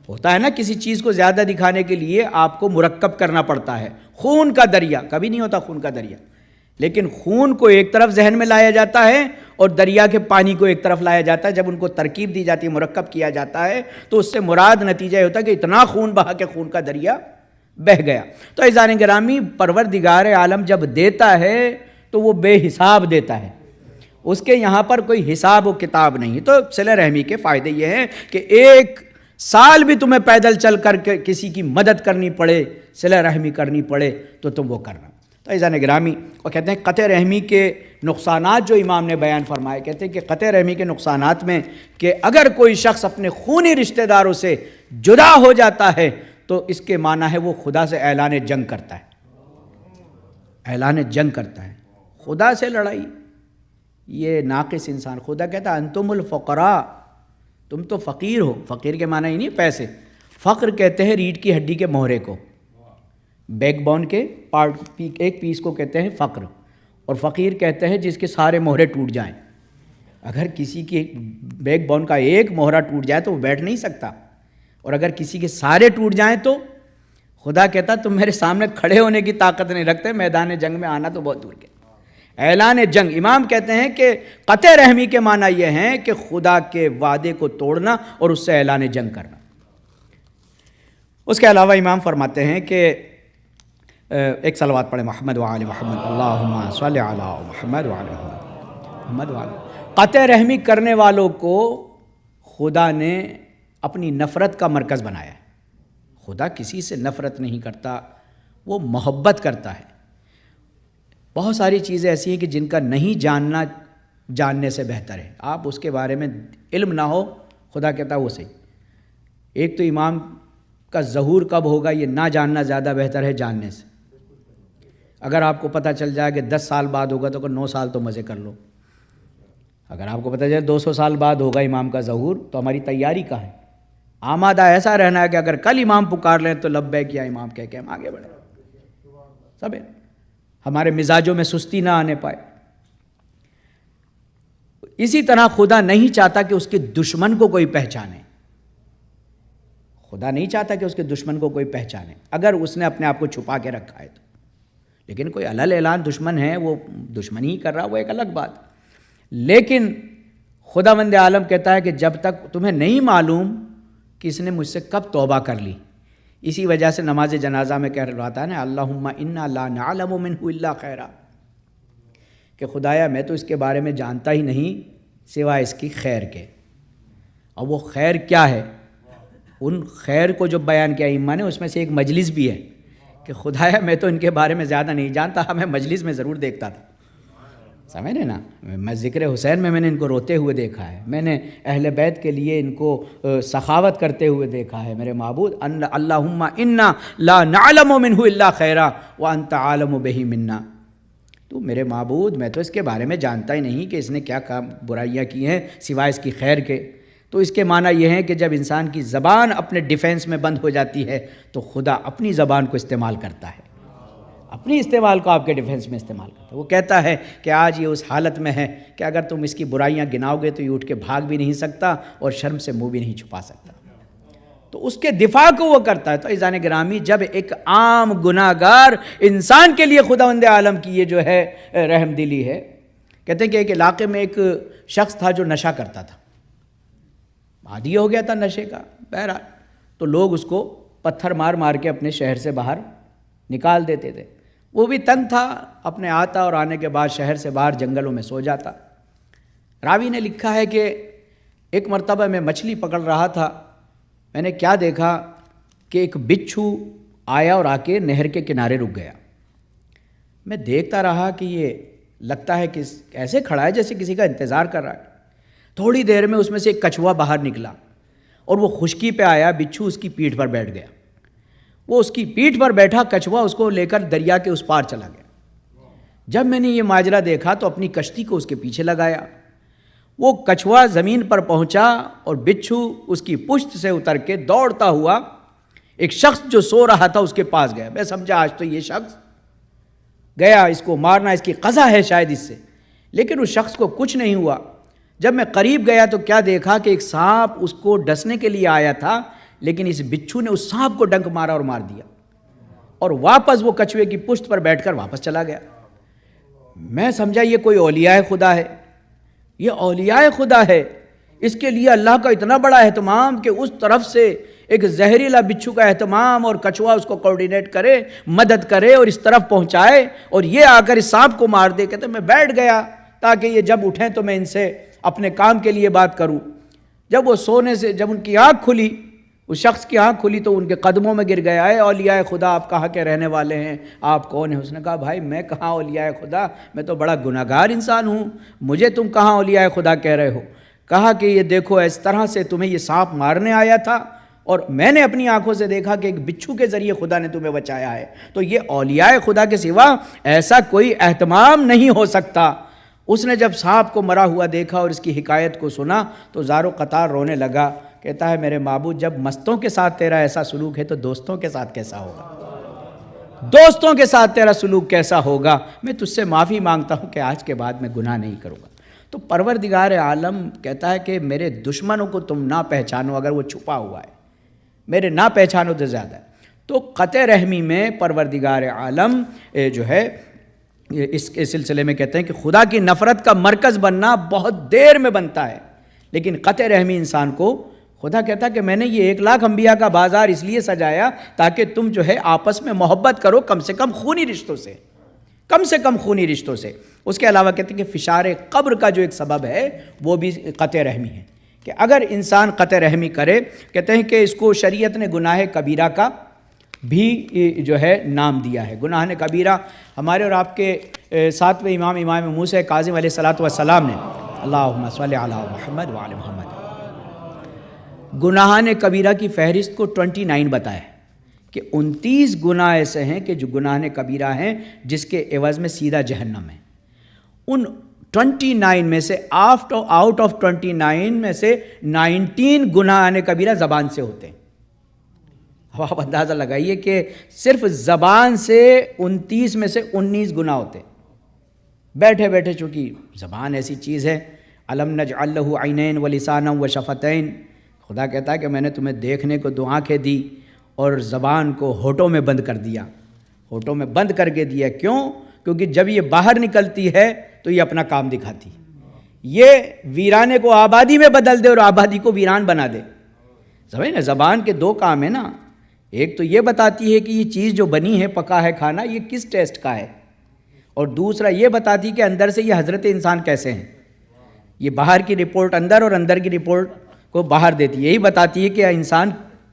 ہوتا ہے نا کسی چیز کو زیادہ دکھانے کے لیے آپ کو مرکب کرنا پڑتا ہے۔ خون کا دریا کبھی نہیں ہوتا، خون کا دریا، لیکن خون کو ایک طرف ذہن میں لایا جاتا ہے اور دریا کے پانی کو ایک طرف لایا جاتا ہے۔ جب ان کو ترکیب دی جاتی ہے، مرکب کیا جاتا ہے، تو اس سے مراد نتیجہ یہ ہوتا ہے کہ اتنا خون بہا کہ خون کا دریا بہہ گیا۔ تو عزیزان گرامی، پروردگار عالم جب دیتا ہے تو وہ بے حساب دیتا ہے، اس کے یہاں پر کوئی حساب و کتاب نہیں۔ تو صلہ رحمی کے فائدے یہ ہیں کہ 1 سال بھی تمہیں پیدل چل کر کے کسی کی مدد کرنی پڑے، صلہ رحمی کرنی پڑے تو تم وہ کرنا۔ تو عزیزان گرامی، اور کہتے ہیں قطع رحمی کے نقصانات جو امام نے بیان فرمائے، کہتے ہیں کہ قطع رحمی کے نقصانات میں کہ اگر کوئی شخص اپنے خونی رشتہ داروں سے جدا ہو جاتا ہے تو اس کے معنی ہے وہ خدا سے اعلان جنگ کرتا ہے، اعلان جنگ کرتا ہے، خدا سے لڑائی۔ یہ ناقص انسان، خدا کہتا ہے انتم الفقراء، تم تو فقیر ہو۔ فقیر کے معنی ہی نہیں پیسے، فقر کہتے ہیں ریڑھ کی ہڈی کے مہرے کو، بیک بون کے پارٹ ایک پیس کو کہتے ہیں فقر، اور فقیر کہتے ہیں جس کے سارے مہرے ٹوٹ جائیں۔ اگر کسی کی بیک بون کا ایک مہرہ ٹوٹ جائے تو وہ بیٹھ نہیں سکتا، اور اگر کسی کے سارے ٹوٹ جائیں تو خدا کہتا تم میرے سامنے کھڑے ہونے کی طاقت نہیں رکھتے، میدان جنگ میں آنا تو بہت دور کے۔ اعلان جنگ، امام کہتے ہیں کہ قطع رحمی کے معنی یہ ہیں کہ خدا کے وعدے کو توڑنا اور اس سے اعلان جنگ کرنا۔ اس کے علاوہ امام فرماتے ہیں کہ ایک صلوات پڑھیں محمد وعلی محمد، اللہم صلی علی محمد وعلی محمد وعلی۔ قطع رحمی کرنے والوں کو خدا نے اپنی نفرت کا مرکز بنایا ہے۔ خدا کسی سے نفرت نہیں کرتا، وہ محبت کرتا ہے۔ بہت ساری چیزیں ایسی ہیں کہ جن کا نہیں جاننا جاننے سے بہتر ہے۔ آپ اس کے بارے میں علم نہ ہو، خدا کہتا ہے وہ صحیح۔ ایک تو امام کا ظہور کب ہوگا یہ نہ جاننا زیادہ بہتر ہے جاننے سے۔ اگر آپ کو پتہ چل جائے کہ 10 سال بعد ہوگا تو 9 سال تو مزے کر لو۔ اگر آپ کو پتہ چلے 200 سال بعد ہوگا امام کا ظہور تو ہماری تیاری کہاں ہے؟ آمادہ ایسا رہنا ہے کہ اگر کل امام پکار لیں تو لبیک یا امام کہہ کے ہم آگے بڑھیں۔ سب ہمارے مزاجوں میں سستی نہ آنے پائے۔ اسی طرح خدا نہیں چاہتا کہ اس کے دشمن کو کوئی پہچانے، خدا نہیں چاہتا کہ اس کے دشمن کو کوئی پہچانے اگر اس نے اپنے آپ کو چھپا کے رکھا ہے تو۔ لیکن کوئی علل اعلان دشمن ہے، وہ دشمنی ہی کر رہا، وہ ایک الگ بات۔ لیکن خداوند عالم کہتا ہے کہ جب تک تمہیں نہیں معلوم کہ اس نے مجھ سے کب توبہ کر لی. اسی وجہ سے نماز جنازہ میں کہہ رہا تھا نا اللہم انا لا نعلم منہ الا خیرا، کہ خدایا میں تو اس کے بارے میں جانتا ہی نہیں سوائے اس کی خیر کے. اور وہ خیر کیا ہے؟ ان خیر کو جو بیان کیا ائمہ نے اس میں سے ایک مجلس بھی ہے کہ خدایا میں تو ان کے بارے میں زیادہ نہیں جانتا، میں مجلس میں ضرور دیکھتا تھا. سمجھ رہے نا، میں ذکر حسین میں نے ان کو روتے ہوئے دیکھا ہے، میں نے اہل بیت کے لیے ان کو سخاوت کرتے ہوئے دیکھا ہے. میرے معبود اللہم انا لا نعلم منہ الا خیرا وانت عالم بہ منا، تو میرے معبود میں تو اس کے بارے میں جانتا ہی نہیں کہ اس نے کیا کام برائیاں کی ہیں سوائے اس کی خیر کے. تو اس کے معنی یہ ہے کہ جب انسان کی زبان اپنے ڈیفینس میں بند ہو جاتی ہے تو خدا اپنی زبان کو استعمال کرتا ہے، اپنی استعمال کو آپ کے ڈیفینس میں استعمال کرتا ہے. وہ کہتا ہے کہ آج یہ اس حالت میں ہے کہ اگر تم اس کی برائیاں گناؤ گے تو یہ اٹھ کے بھاگ بھی نہیں سکتا اور شرم سے منہ بھی نہیں چھپا سکتا. تو اس کے دفاع کو وہ کرتا ہے. تو عزیزان گرامی، جب ایک عام گناہ گار انسان کے لیے خداوند عالم کی یہ جو ہے رحم دلی ہے. کہتے ہیں کہ ایک علاقے میں ایک شخص تھا جو نشہ کرتا تھا، عادی ہو گیا تھا نشے کا. بہرحال تو لوگ اس کو پتھر مار مار کے اپنے شہر سے باہر نکال دیتے تھے. وہ بھی تنگ تھا، اپنے آتا اور آنے کے بعد شہر سے باہر جنگلوں میں سو جاتا. راوی نے لکھا ہے کہ ایک مرتبہ میں مچھلی پکڑ رہا تھا، میں نے کیا دیکھا کہ ایک بچھو آیا اور آ کے نہر کے کنارے رک گیا. میں دیکھتا رہا کہ یہ لگتا ہے کہ ایسے کھڑا ہے جیسے کسی کا انتظار کر رہا ہے. تھوڑی دیر میں اس میں سے ایک کچھوا باہر نکلا اور وہ خشکی پہ آیا. بچھو اس کی پیٹھ پر بیٹھ گیا. وہ اس کی پیٹھ پر بیٹھا، کچھوا اس کو لے کر دریا کے اس پار چلا گیا. جب میں نے یہ ماجرا دیکھا تو اپنی کشتی کو اس کے پیچھے لگایا. وہ کچھوا زمین پر پہنچا اور بچھو اس کی پشت سے اتر کے دوڑتا ہوا ایک شخص جو سو رہا تھا اس کے پاس گیا. میں سمجھا آج تو یہ شخص گیا، اس کو مارنا اس کی قضا ہے شاید اس سے. لیکن اس شخص کو کچھ نہیں ہوا. جب میں قریب گیا تو کیا دیکھا کہ ایک سانپ اس کو ڈسنے کے لیے آیا تھا، لیکن اس بچھو نے اس سانپ کو ڈنک مارا اور مار دیا اور واپس وہ کچھوے کی پشت پر بیٹھ کر واپس چلا گیا. میں سمجھا یہ کوئی اولیاء خدا ہے، یہ اولیاء خدا ہے. اس کے لیے اللہ کا اتنا بڑا اہتمام کہ اس طرف سے ایک زہریلا بچھو کا اہتمام اور کچھوا اس کو کوارڈینیٹ کرے، مدد کرے اور اس طرف پہنچائے، اور یہ آ کر اس سانپ کو مار دے. کہتے میں بیٹھ گیا تاکہ یہ جب اٹھیں تو میں ان سے اپنے کام کے لیے بات کروں. جب وہ سونے سے جب ان کی آنکھ کھلی، اس شخص کی آنکھ کھلی تو ان کے قدموں میں گر گیا. اے اولیاء خدا، آپ کہاں کے رہنے والے ہیں؟ آپ کون ہیں؟ اس نے کہا بھائی میں کہاں اولیاء خدا، میں تو بڑا گناہ گار انسان ہوں، مجھے تم کہاں اولیاء خدا کہہ رہے ہو؟ کہا کہ یہ دیکھو اس طرح سے تمہیں یہ سانپ مارنے آیا تھا اور میں نے اپنی آنکھوں سے دیکھا کہ ایک بچھو کے ذریعے خدا نے تمہیں بچایا ہے. تو یہ اولیاء خدا کے سوا ایسا کوئی اہتمام نہیں ہو سکتا. اس نے جب سانپ کو مرا ہوا دیکھا اور اس کی حکایت کو سنا تو زار و قطار رونے لگا. کہتا ہے میرے معبود، جب مستوں کے ساتھ تیرا ایسا سلوک ہے تو دوستوں کے ساتھ کیسا ہوگا؟ دوستوں کے ساتھ تیرا سلوک کیسا ہوگا؟ میں تجھ سے معافی مانگتا ہوں کہ آج کے بعد میں گناہ نہیں کروں گا. تو پروردگار عالم کہتا ہے کہ میرے دشمنوں کو تم نہ پہچانو اگر وہ چھپا ہوا ہے، میرے نہ پہچانو تو زیادہ ہے. تو قطع رحمی میں پروردگار عالم جو ہے اس کے سلسلے میں کہتے ہیں کہ خدا کی نفرت کا مرکز بننا بہت دیر میں بنتا ہے، لیکن قطع رحمی انسان کو خدا کہتا ہے کہ میں نے یہ 1,00,000 انبیاء کا بازار اس لیے سجایا تاکہ تم جو ہے آپس میں محبت کرو، کم سے کم خونی رشتوں سے، کم سے کم خونی رشتوں سے. اس کے علاوہ کہتے ہیں کہ فشار قبر کا جو ایک سبب ہے وہ بھی قطع رحمی ہے، کہ اگر انسان قطع رحمی کرے، کہتے ہیں کہ اس کو شریعت نے گناہ کبیرہ کا بھی جو ہے نام دیا ہے. گناہ کبیرہ ہمارے اور آپ کے 7ویں امام موسیٰ کاظم علیہ السلام نے اللہم صلی علی محمد وعلی محمد گناہان کبیرہ کی فہرست کو 29 بتایا کہ 29 گناہ ایسے ہیں کہ جو گناہان کبیرہ ہیں جس کے عوض میں سیدھا جہنم ہے. ان 29 میں سے آؤٹ آف 29 میں سے 19 گناہان کبیرہ زبان سے ہوتے ہیں. اب آپ اندازہ لگائیے کہ صرف زبان سے 29 میں سے 19 گناہ ہوتے ہیں. بیٹھے بیٹھے چونکہ زبان ایسی چیز ہے، الم نجعل لہ عینین ولسانا وشفتین، خدا کہتا ہے کہ میں نے تمہیں دیکھنے کو 2 آنکھیں دی اور زبان کو ہونٹوں میں بند کر دیا، ہونٹوں میں بند کر کے دیا. کیوں؟ کیونکہ جب یہ باہر نکلتی ہے تو یہ اپنا کام دکھاتی، یہ ویرانے کو آبادی میں بدل دے اور آبادی کو ویران بنا دے. سمجھے نا، زبان کے دو کام ہیں نا، ایک تو یہ بتاتی ہے کہ یہ چیز جو بنی ہے، پکا ہے کھانا، یہ کس ٹیسٹ کا ہے، اور دوسرا یہ بتاتی کہ اندر سے یہ حضرت انسان کیسے ہیں. یہ باہر کی رپورٹ اندر اور اندر کی رپورٹ کو باہر دیتی ہے، یہی بتاتی ہے کہ انسان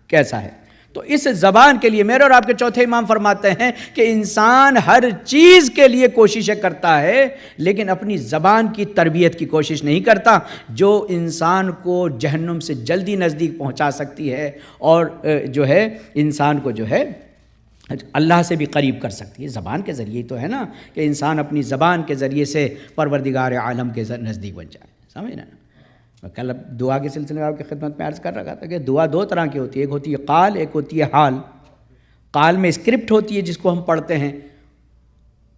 کیسا ہے. تو اس زبان کے لیے میرے اور آپ کے چوتھے امام فرماتے ہیں کہ انسان ہر چیز کے لیے کوششیں کرتا ہے، لیکن اپنی زبان کی تربیت کی کوشش نہیں کرتا، جو انسان کو جہنم سے جلدی نزدیک پہنچا سکتی ہے اور جو ہے انسان کو جو ہے اللہ سے بھی قریب کر سکتی ہے. زبان کے ذریعے تو ہے نا کہ انسان اپنی زبان کے ذریعے سے پروردگار عالم کے نزدیک بن جائے. سمجھ نا، میں کل دعا کے سلسلے میں آپ کی خدمت میں عرض کر رہا تھا کہ دعا دو طرح کی ہوتی ہے، ایک ہوتی ہے قال، ایک ہوتی ہے حال. قال میں اسکرپٹ ہوتی ہے جس کو ہم پڑھتے ہیں،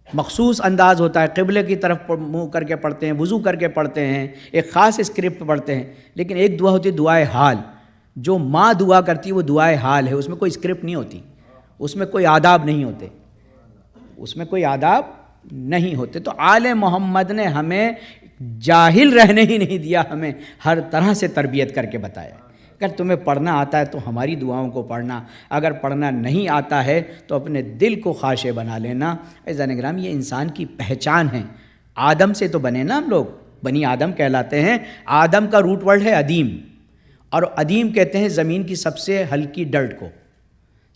مخصوص انداز ہوتا ہے، قبلے کی طرف منہ کر کے پڑھتے ہیں، وضو کر کے پڑھتے ہیں، ایک خاص اسکرپٹ پڑھتے ہیں. لیکن ایک دعا ہوتی ہے دعائے حال، جو ماں دعا کرتی ہے وہ دعائے حال ہے، اس میں کوئی اسکرپٹ نہیں ہوتی، اس میں کوئی آداب نہیں ہوتے، اس میں کوئی آداب نہیں ہوتے. تو آل محمد نے ہمیں جاہل رہنے ہی نہیں دیا، ہمیں ہر طرح سے تربیت کر کے بتایا. اگر تمہیں پڑھنا آتا ہے تو ہماری دعاؤں کو پڑھنا، اگر پڑھنا نہیں آتا ہے تو اپنے دل کو خاشع بنا لینا. عزیزان گرامی، یہ انسان کی پہچان ہے. آدم سے تو بنے نا ہم لوگ، بنی آدم کہلاتے ہیں. آدم کا روٹ ورڈ ہے ادیم، اور ادیم کہتے ہیں زمین کی سب سے ہلکی ڈرٹ کو،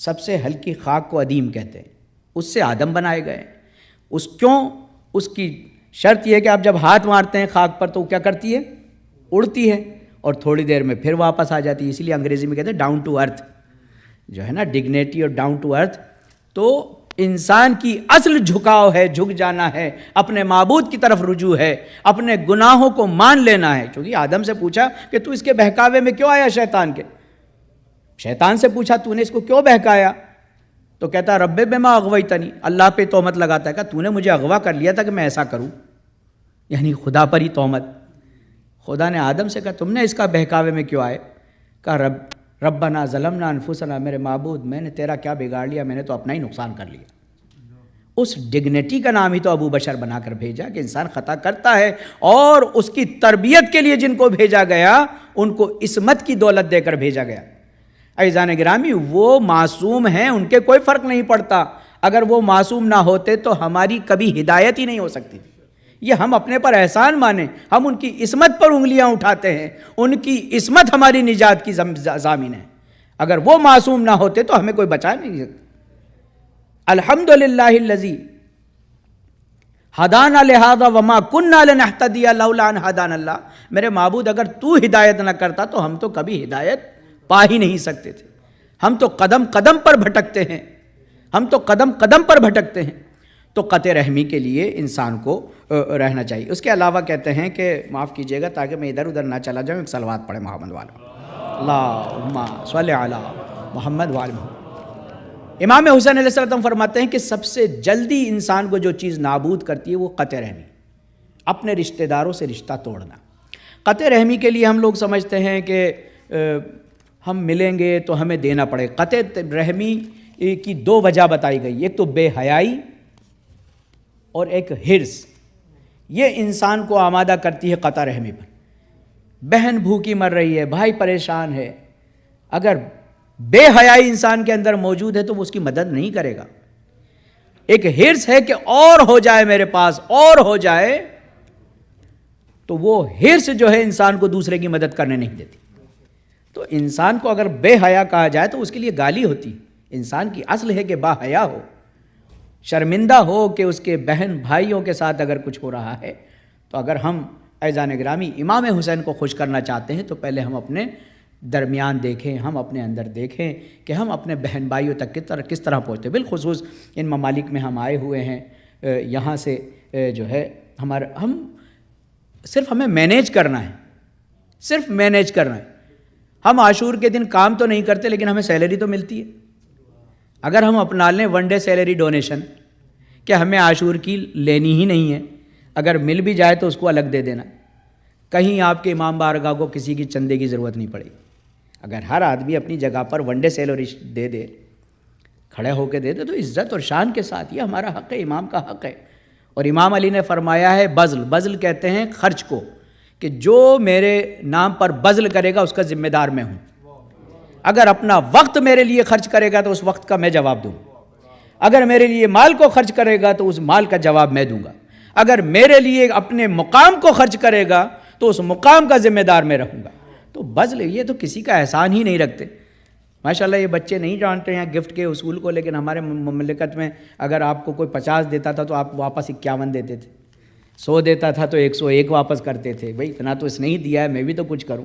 سب سے ہلکی خاک کو ادیم کہتے ہیں. اس سے آدم بنائے گئے. اس کی شرط یہ ہے کہ آپ جب ہاتھ مارتے ہیں خاک پر تو وہ کیا کرتی ہے؟ اڑتی ہے، اور تھوڑی دیر میں پھر واپس آ جاتی ہے. اسی لیے انگریزی میں کہتے ہیں ڈاؤن ٹو ارتھ، جو ہے نا ڈگنیٹی اور ڈاؤن ٹو ارتھ. تو انسان کی اصل جھکاؤ ہے، جھک جانا ہے، اپنے معبود کی طرف رجوع ہے، اپنے گناہوں کو مان لینا ہے. چونکہ آدم سے پوچھا کہ تو اس کے بہکاوے میں کیوں آیا شیطان کے؟ شیطان سے پوچھا تو نے اس کو کیوں بہکایا؟ تو کہتا ہے رب بما اغویتنی، اللہ پہ تہمت لگاتا ہے کہ تو نے مجھے اغوا کر لیا تھا کہ میں ایسا کروں، یعنی خدا پر ہی تہمت. خدا نے آدم سے کہا تم نے اس کا بہکاوے میں کیوں آئے؟ کہا ربنا ظلمنا انفسنا، میرے معبود میں نے تیرا کیا بگاڑ لیا، میں نے تو اپنا ہی نقصان کر لیا. اس ڈگنیٹی کا نام ہی تو ابو بشر بنا کر بھیجا کہ انسان خطا کرتا ہے، اور اس کی تربیت کے لیے جن کو بھیجا گیا ان کو عصمت کی دولت دے کر بھیجا گیا. عزیزان گرامی، وہ معصوم ہیں، ان کے کوئی فرق نہیں پڑتا. اگر وہ معصوم نہ ہوتے تو ہماری کبھی ہدایت ہی نہیں ہو سکتی. یہ ہم اپنے پر احسان مانیں، ہم ان کی عصمت پر انگلیاں اٹھاتے ہیں، ان کی عصمت ہماری نجات کی ضامن ہے. اگر وہ معصوم نہ ہوتے تو ہمیں کوئی بچا نہیں سکتا. الحمدللہ الذی ہدانا لہذا وما کننا لنہتدی لولا ان ہدانا اللہ. میرے معبود اگر تو ہدایت نہ کرتا تو ہم تو کبھی ہدایت پا ہی نہیں سکتے تھے. ہم تو قدم قدم پر بھٹکتے ہیں، ہم تو قدم قدم پر بھٹکتے ہیں. تو قطع رحمی کے لیے انسان کو رہنا چاہیے. اس کے علاوہ کہتے ہیں کہ معاف کیجیے گا تاکہ میں ادھر ادھر نہ چلا جاؤں، ایک صلوات پڑھے محمد والا، اللہم صلی علی محمد وعلی محمد. امام حسین علیہ السلام فرماتے ہیں کہ سب سے جلدی انسان کو جو چیز نابود کرتی ہے وہ قطع رحمی، اپنے رشتہ داروں سے رشتہ توڑنا. قطع رحمی کے لیے ہم لوگ سمجھتے ہیں کہ ہم ملیں گے تو ہمیں دینا پڑے. قطع رحمی کی دو وجہ بتائی گئی، ایک تو بے حیائی اور ایک حرص. یہ انسان کو آمادہ کرتی ہے قطع رحمی پر. بہن بھوکی مر رہی ہے، بھائی پریشان ہے، اگر بے حیائی انسان کے اندر موجود ہے تو وہ اس کی مدد نہیں کرے گا. ایک حرص ہے کہ اور ہو جائے میرے پاس، اور ہو جائے، تو وہ حرص جو ہے انسان کو دوسرے کی مدد کرنے نہیں دیتی. تو انسان کو اگر بے حیا کہا جائے تو اس کے لیے گالی ہوتی. انسان کی اصل ہے کہ با حیا ہو، شرمندہ ہو کہ اس کے بہن بھائیوں کے ساتھ اگر کچھ ہو رہا ہے. تو اگر ہم عزیزان گرامی امام حسین کو خوش کرنا چاہتے ہیں تو پہلے ہم اپنے درمیان دیکھیں، ہم اپنے اندر دیکھیں کہ ہم اپنے بہن بھائیوں تک کس طرح پہنچتے. بالخصوص ان ممالک میں ہم آئے ہوئے ہیں، یہاں سے جو ہے ہم صرف ہمیں مینیج کرنا ہے، صرف مینیج کرنا ہے. ہم عاشور کے دن کام تو نہیں کرتے لیکن ہمیں سیلری تو ملتی ہے. اگر ہم اپنا لیں ون ڈے سیلری ڈونیشن کہ ہمیں عاشور کی لینی ہی نہیں ہے، اگر مل بھی جائے تو اس کو الگ دے دینا، کہیں آپ کے امام بارگاہ کو کسی کی چندے کی ضرورت نہیں پڑے گی. اگر ہر آدمی اپنی جگہ پر ون ڈے سیلری دے دے، کھڑے ہو کے دے دے، تو عزت اور شان کے ساتھ یہ ہمارا حق ہے، امام کا حق ہے. اور امام علی نے فرمایا ہے بذل کہتے ہیں خرچ کو، کہ جو میرے نام پر بذل کرے گا اس کا ذمہ دار میں ہوں. اگر اپنا وقت میرے لیے خرچ کرے گا تو اس وقت کا میں جواب دوں، اگر میرے لیے مال کو خرچ کرے گا تو اس مال کا جواب میں دوں گا، اگر میرے لیے اپنے مقام کو خرچ کرے گا تو اس مقام کا ذمہ دار میں رہوں گا۔ تو بذل یہ تو کسی کا احسان ہی نہیں رکھتے۔ ماشاءاللہ یہ بچے نہیں جانتے ہیں گفٹ کے اصول کو، لیکن ہمارے مملکت میں اگر آپ کو کوئی 50 دیتا تھا تو آپ واپس 51 دیتے تھے، 100 دیتا تھا تو 101 واپس کرتے تھے۔ بھائی اتنا تو اس نے ہی دیا ہے، میں بھی تو کچھ کروں،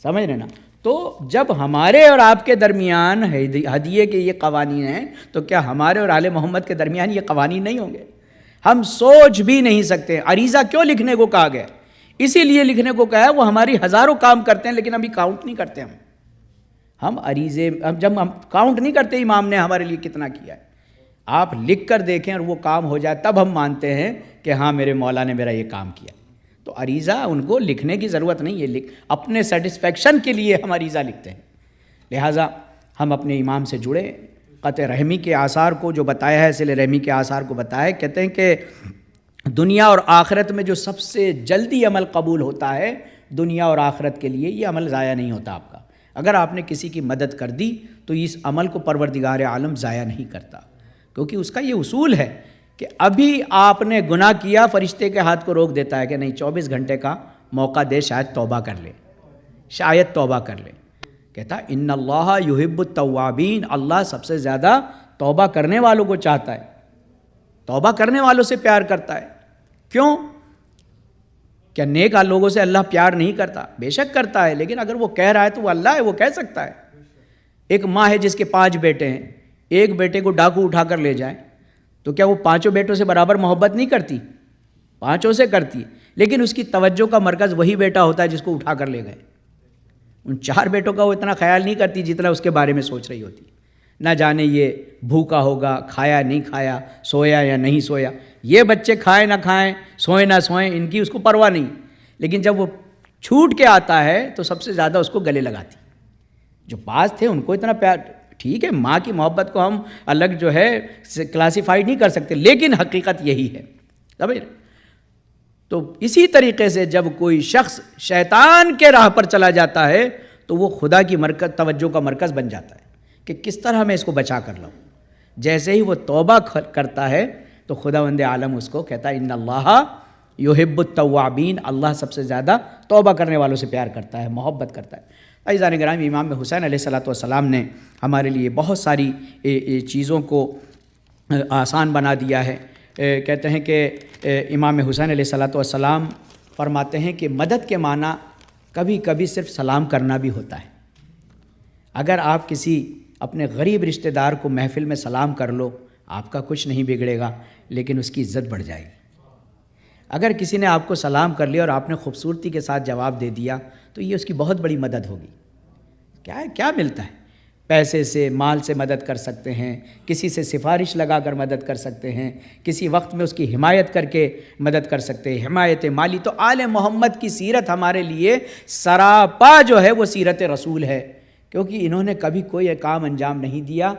سمجھ رہے نا؟ تو جب ہمارے اور آپ کے درمیان ہدیے کے یہ قوانین ہیں تو کیا ہمارے اور آل محمد کے درمیان یہ قوانین نہیں ہوں گے؟ ہم سوچ بھی نہیں سکتے۔ عریضہ کیوں لکھنے کو کہا گیا؟ اسی لیے لکھنے کو کہا ہے، وہ ہماری ہزاروں کام کرتے ہیں لیکن ابھی کاؤنٹ نہیں کرتے ہم عریضے جب ہم کاؤنٹ نہیں کرتے امام نے ہمارے لیے کتنا کیا ہے۔ آپ لکھ کر دیکھیں اور وہ کام ہو جائے تب ہم مانتے ہیں کہ ہاں میرے مولا نے میرا یہ کام کیا۔ تو عریضہ ان کو لکھنے کی ضرورت نہیں ہے، اپنے سیٹسفیکشن کے لیے ہم عریضہ لکھتے ہیں۔ لہٰذا ہم اپنے امام سے جڑے، قطع رحمی کے آثار کو جو بتایا ہے، صلہ رحمی کے آثار کو بتایا ہے، کہتے ہیں کہ دنیا اور آخرت میں جو سب سے جلدی عمل قبول ہوتا ہے دنیا اور آخرت کے لیے، یہ عمل ضائع نہیں ہوتا آپ کا۔ اگر آپ نے کسی کی مدد کر دی تو اس عمل کو پروردگار عالم ضائع نہیں کرتا، کیونکہ اس کا یہ اصول ہے کہ ابھی آپ نے گناہ کیا، فرشتے کے ہاتھ کو روک دیتا ہے کہ نہیں 24 گھنٹے کا موقع دے، شاید توبہ کر لے، شاید توبہ کر لے۔ کہتا ان اللہ یحب التوابین، اللہ سب سے زیادہ توبہ کرنے والوں کو چاہتا ہے، توبہ کرنے والوں سے پیار کرتا ہے۔ کیوں؟ کیا نیک لوگوں سے اللہ پیار نہیں کرتا؟ بے شک کرتا ہے، لیکن اگر وہ کہہ رہا ہے تو وہ اللہ ہے، وہ کہہ سکتا ہے۔ ایک ماں ہے جس کے 5 بیٹے ہیں، ایک بیٹے کو ڈاکو اٹھا کر لے جائے تو کیا وہ 5 بیٹوں سے برابر محبت نہیں کرتی؟ 5 سے کرتی، لیکن اس کی توجہ کا مرکز وہی بیٹا ہوتا ہے جس کو اٹھا کر لے گئے۔ ان 4 بیٹوں کا وہ اتنا خیال نہیں کرتی جتنا اس کے بارے میں سوچ رہی ہوتی۔ نہ جانے یہ بھوکا ہوگا، کھایا نہیں کھایا، سویا یا نہیں سویا، یہ بچے کھائیں نہ کھائیں، سوئیں نہ سوئیں، ان کی اس کو پرواہ نہیں۔ لیکن جب وہ چھوٹ کے آتا ہے تو سب سے زیادہ اس کو گلے لگاتی۔ جو پاس تھے ان کو اتنا پیار، ٹھیک ہے ماں کی محبت کو ہم الگ جو ہے کلاسیفائی نہیں کر سکتے، لیکن حقیقت یہی ہے۔ سمجھ؟ تو اسی طریقے سے جب کوئی شخص شیطان کے راہ پر چلا جاتا ہے تو وہ خدا کی توجہ کا مرکز بن جاتا ہے کہ کس طرح میں اس کو بچا کر لاؤں۔ جیسے ہی وہ توبہ کرتا ہے تو خداوند عالم اس کو کہتا ہے ان اللہ یحب التوابین، اللہ سب سے زیادہ توبہ کرنے والوں سے پیار کرتا ہے، محبت کرتا ہے۔ عزیزان گرامی، امام حسین علیہ السلام نے ہمارے لیے بہت ساری چیزوں کو آسان بنا دیا ہے۔ کہتے ہیں کہ امام حسین علیہ السلام فرماتے ہیں کہ مدد کے معنی کبھی کبھی صرف سلام کرنا بھی ہوتا ہے۔ اگر آپ کسی اپنے غریب رشتہ دار کو محفل میں سلام کر لو، آپ کا کچھ نہیں بگڑے گا، لیکن اس کی عزت بڑھ جائے گی۔ اگر کسی نے آپ کو سلام کر لیا اور آپ نے خوبصورتی کے ساتھ جواب دے دیا تو یہ اس کی بہت بڑی مدد ہوگی۔ کیا ملتا ہے؟ پیسے سے، مال سے مدد کر سکتے ہیں، کسی سے سفارش لگا کر مدد کر سکتے ہیں، کسی وقت میں اس کی حمایت کر کے مدد کر سکتے ہیں، حمایت مالی۔ تو آل محمد کی سیرت ہمارے لیے سراپا جو ہے وہ سیرت رسول ہے، کیونکہ انہوں نے کبھی کوئی کام انجام نہیں دیا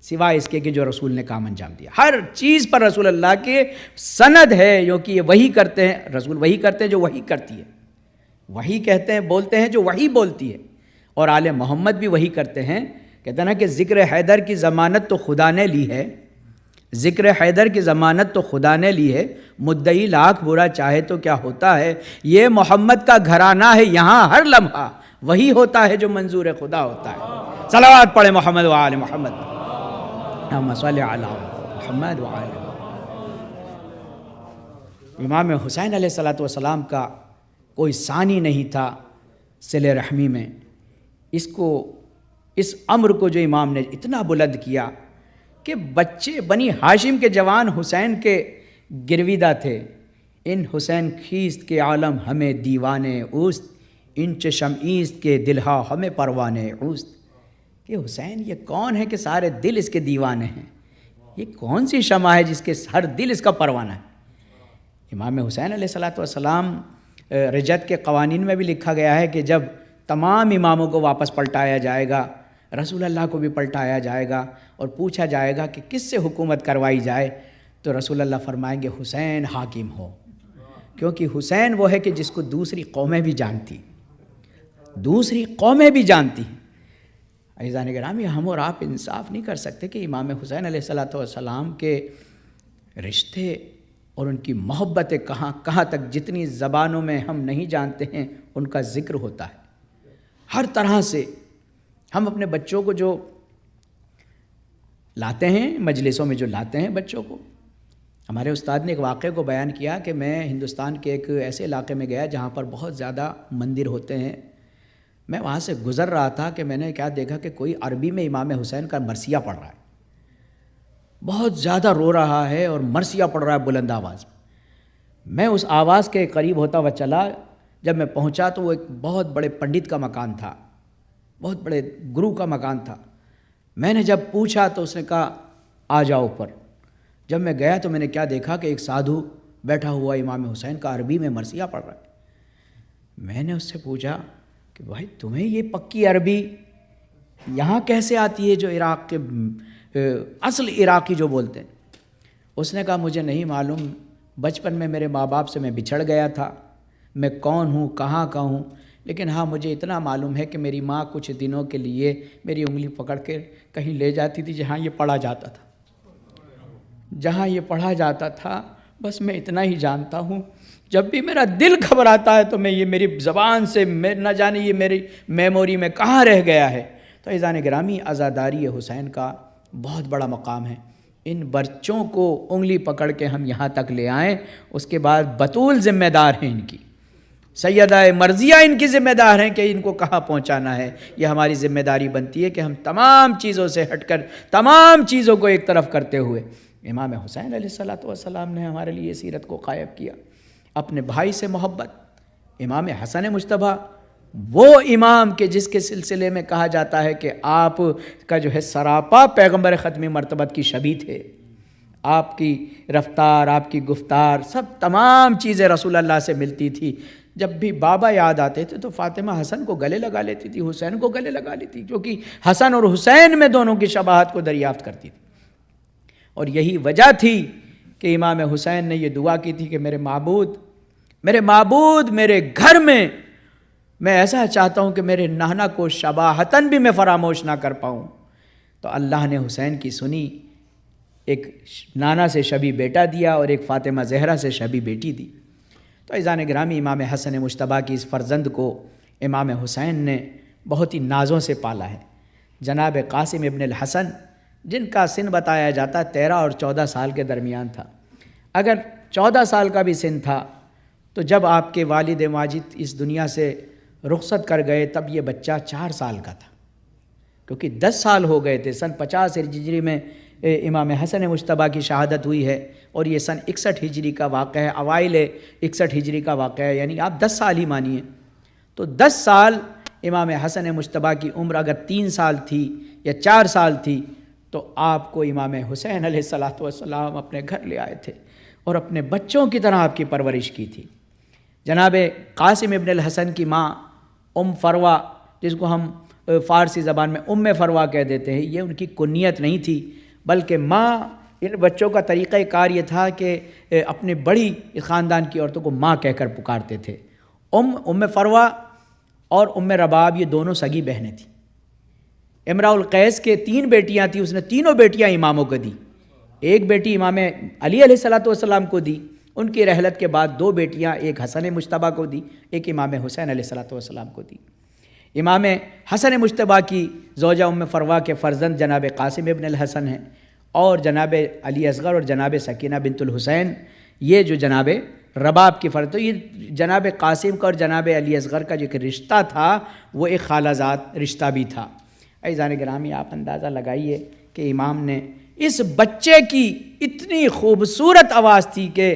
سوائے اس کے کہ جو رسول نے کام انجام دیا۔ ہر چیز پر رسول اللہ کے سند ہے، کیونکہ یہ وہی کرتے ہیں، رسول وہی کرتے ہیں جو وہی کرتی ہے، وہی کہتے ہیں بولتے ہیں جو وہی بولتی ہے، اور آل محمد بھی وہی کرتے ہیں۔ کہتے ہیں نا کہ ذکر حیدر کی ضمانت تو خدا نے لی ہے، ذکر حیدر کی ضمانت تو خدا نے لی ہے، مدعی لاکھ برا چاہے تو کیا ہوتا ہے، یہ محمد کا گھرانہ ہے، یہاں ہر لمحہ وہی ہوتا ہے جو منظور خدا ہوتا ہے۔ صلوات پڑھے محمد و آل محمد، اللہم صلی علی محمد و آل محمد۔ امام حسین علیہ السلام کا کوئی ثانی نہیں تھا صلہ رحمی میں۔ اس امر کو جو امام نے اتنا بلند کیا کہ بچے بنی ہاشم کے جوان حسین کے گرویدہ تھے۔ ان حسین خیست کے عالم ہمیں دیوانے اوست، ان چشم ایست کے دلہا ہمیں پروانے اوست۔ کہ حسین یہ کون ہے کہ سارے دل اس کے دیوانے ہیں؟ یہ کون سی شمع ہے جس کے ہر دل اس کا پروانہ ہے؟ امام حسین علیہ السلام رجت کے قوانین میں بھی لکھا گیا ہے کہ جب تمام اماموں کو واپس پلٹایا جائے گا، رسول اللہ کو بھی پلٹایا جائے گا اور پوچھا جائے گا کہ کس سے حکومت کروائی جائے، تو رسول اللہ فرمائیں گے حسین حاکم ہو، کیونکہ حسین وہ ہے کہ جس کو دوسری قومیں بھی جانتی، دوسری قومیں بھی جانتی ہیں۔ عزیزان گرامی، ہم اور آپ انصاف نہیں کر سکتے کہ امام حسین علیہ الصلوۃ والسلام کے رشتے اور ان کی محبتیں کہاں کہاں تک، جتنی زبانوں میں ہم نہیں جانتے ہیں ان کا ذکر ہوتا ہے ہر طرح سے۔ ہم اپنے بچوں کو جو لاتے ہیں، مجلسوں میں جو لاتے ہیں بچوں کو، ہمارے استاد نے ایک واقعے کو بیان کیا کہ میں ہندوستان کے ایک ایسے علاقے میں گیا جہاں پر بہت زیادہ مندر ہوتے ہیں۔ میں وہاں سے گزر رہا تھا کہ میں نے کیا دیکھا کہ کوئی عربی میں امام حسین کا مرثیہ پڑھ رہا ہے، بہت زیادہ رو رہا ہے اور مرثیہ پڑھ رہا ہے بلند آواز میں۔ میں اس آواز کے قریب ہوتا ہوا چلا، جب میں پہنچا تو وہ ایک بہت بڑے پنڈت کا مکان تھا، بہت بڑے گرو کا مکان تھا۔ میں نے جب پوچھا تو اس نے کہا آ جاؤ اوپر۔ جب میں گیا تو میں نے کیا دیکھا کہ ایک سادھو بیٹھا ہوا امام حسین کا عربی میں مرثیہ پڑھ رہا ہے۔ میں نے اس سے پوچھا کہ بھائی تمہیں یہ پکی عربی یہاں کیسے آتی ہے، جو عراق کے اصل عراقی جو بولتے ہیں؟ اس نے کہا مجھے نہیں معلوم، بچپن میں میرے ماں باپ سے میں بچھڑ گیا تھا، میں کون ہوں کہاں کا ہوں، لیکن ہاں مجھے اتنا معلوم ہے کہ میری ماں کچھ دنوں کے لیے میری انگلی پکڑ کے کہیں لے جاتی تھی جہاں یہ پڑھا جاتا تھا، جہاں یہ پڑھا جاتا تھا۔ بس میں اتنا ہی جانتا ہوں، جب بھی میرا دل گھبراتا ہے تو میں یہ میری زبان سے نہ جانے یہ میری میموری میں کہاں رہ گیا ہے۔ تو عزیزان گرامی، عزاداری حسین کا بہت بڑا مقام ہے۔ ان بچوں کو انگلی پکڑ کے ہم یہاں تک لے آئیں، اس کے بعد بطول ذمہ دار ہیں، ان کی سیدہ مرضیہ ان کی ذمہ دار ہیں کہ ان کو کہاں پہنچانا ہے۔ یہ ہماری ذمہ داری بنتی ہے کہ ہم تمام چیزوں سے ہٹ کر، تمام چیزوں کو ایک طرف کرتے ہوئے، امام حسین علیہ الصلوۃ والسلام نے ہمارے لیے سیرت کو قائم کیا۔ اپنے بھائی سے محبت، امام حسن مجتبیٰ وہ امام کے جس کے سلسلے میں کہا جاتا ہے کہ آپ کا جو ہے سراپا پیغمبر ختمی مرتبت کی شبیہ تھے، آپ کی رفتار، آپ کی گفتار، سب تمام چیزیں رسول اللہ سے ملتی تھی۔ جب بھی بابا یاد آتے تھے تو فاطمہ حسن کو گلے لگا لیتی تھی، حسین کو گلے لگا لیتی، کیونکہ حسن اور حسین میں دونوں کی شباہت کو دریافت کرتی تھی۔ اور یہی وجہ تھی کہ امام حسین نے یہ دعا کی تھی کہ میرے معبود میرے گھر میں میں ایسا چاہتا ہوں کہ میرے نانا کو شباہتاً بھی میں فراموش نہ کر پاؤں۔ تو اللہ نے حسین کی سنی، ایک نانا سے شبیہ بیٹا دیا اور ایک فاطمہ زہرا سے شبیہ بیٹی دی۔ تو عزیزان گرامی، امام حسن مجتبیٰ کی اس فرزند کو امام حسین نے بہت ہی نازوں سے پالا ہے۔ جناب قاسم ابن الحسن، جن کا سن بتایا جاتا 13 اور 14 سال کے درمیان تھا، اگر 14 سال کا بھی سن تھا تو جب آپ کے والد ماجد اس دنیا سے رخصت کر گئے تب یہ بچہ 4 سال کا تھا، کیونکہ 10 سال ہو گئے تھے۔ سن 50 ہجری میں امام حسن مجتبیٰ کی شہادت ہوئی ہے اور یہ سن 61 ہجری کا واقعہ ہے، اوائل 61 ہجری کا واقعہ ہے، یعنی آپ 10 سال ہی مانیے۔ تو 10 سال امام حسن مجتبیٰ کی عمر اگر 3 سال تھی یا 4 سال تھی تو آپ کو امام حسین علیہ الصلوۃ والسلام اپنے گھر لے آئے تھے اور اپنے بچوں کی طرح آپ کی پرورش کی تھی۔ جناب قاسم ابن الحسن کی ماں فروہ، جس کو ہم فارسی زبان میں فروا کہہ دیتے ہیں، یہ ان کی کنیت نہیں تھی، بلکہ ماں، ان بچوں کا طریقہ کار یہ تھا کہ اپنے بڑی خاندان کی عورتوں کو ماں کہہ کر پکارتے تھے۔ فروہ اور رباب یہ دونوں سگی بہنیں تھیں۔ امراء القیس کے 3 بیٹیاں تھیں، اس نے تینوں بیٹیاں اماموں کو دی۔ ایک بیٹی امام علی علیہ الصلوۃ والسلام کو دی، ان کی رحلت کے بعد 2 بیٹیاں، ایک حسن مجتبیٰ کو دی، ایک امام حسین علیہ الصلوۃ والسلام کو دی۔ امام حسن مجتبیٰ کی زوجہ فروہ کے فرزند جناب قاسم ابن الحسن ہیں، اور جناب علی اصغر اور جناب سکینہ بنت الحسین یہ جو جناب رباب کی فرزند، تو یہ جناب قاسم کا اور جناب علی اصغر کا جو کہ رشتہ تھا وہ ایک خالہ زاد رشتہ بھی تھا۔ عزیزان گرامی، آپ اندازہ لگائیے کہ امام نے اس بچے کی اتنی خوبصورت آواز تھی کہ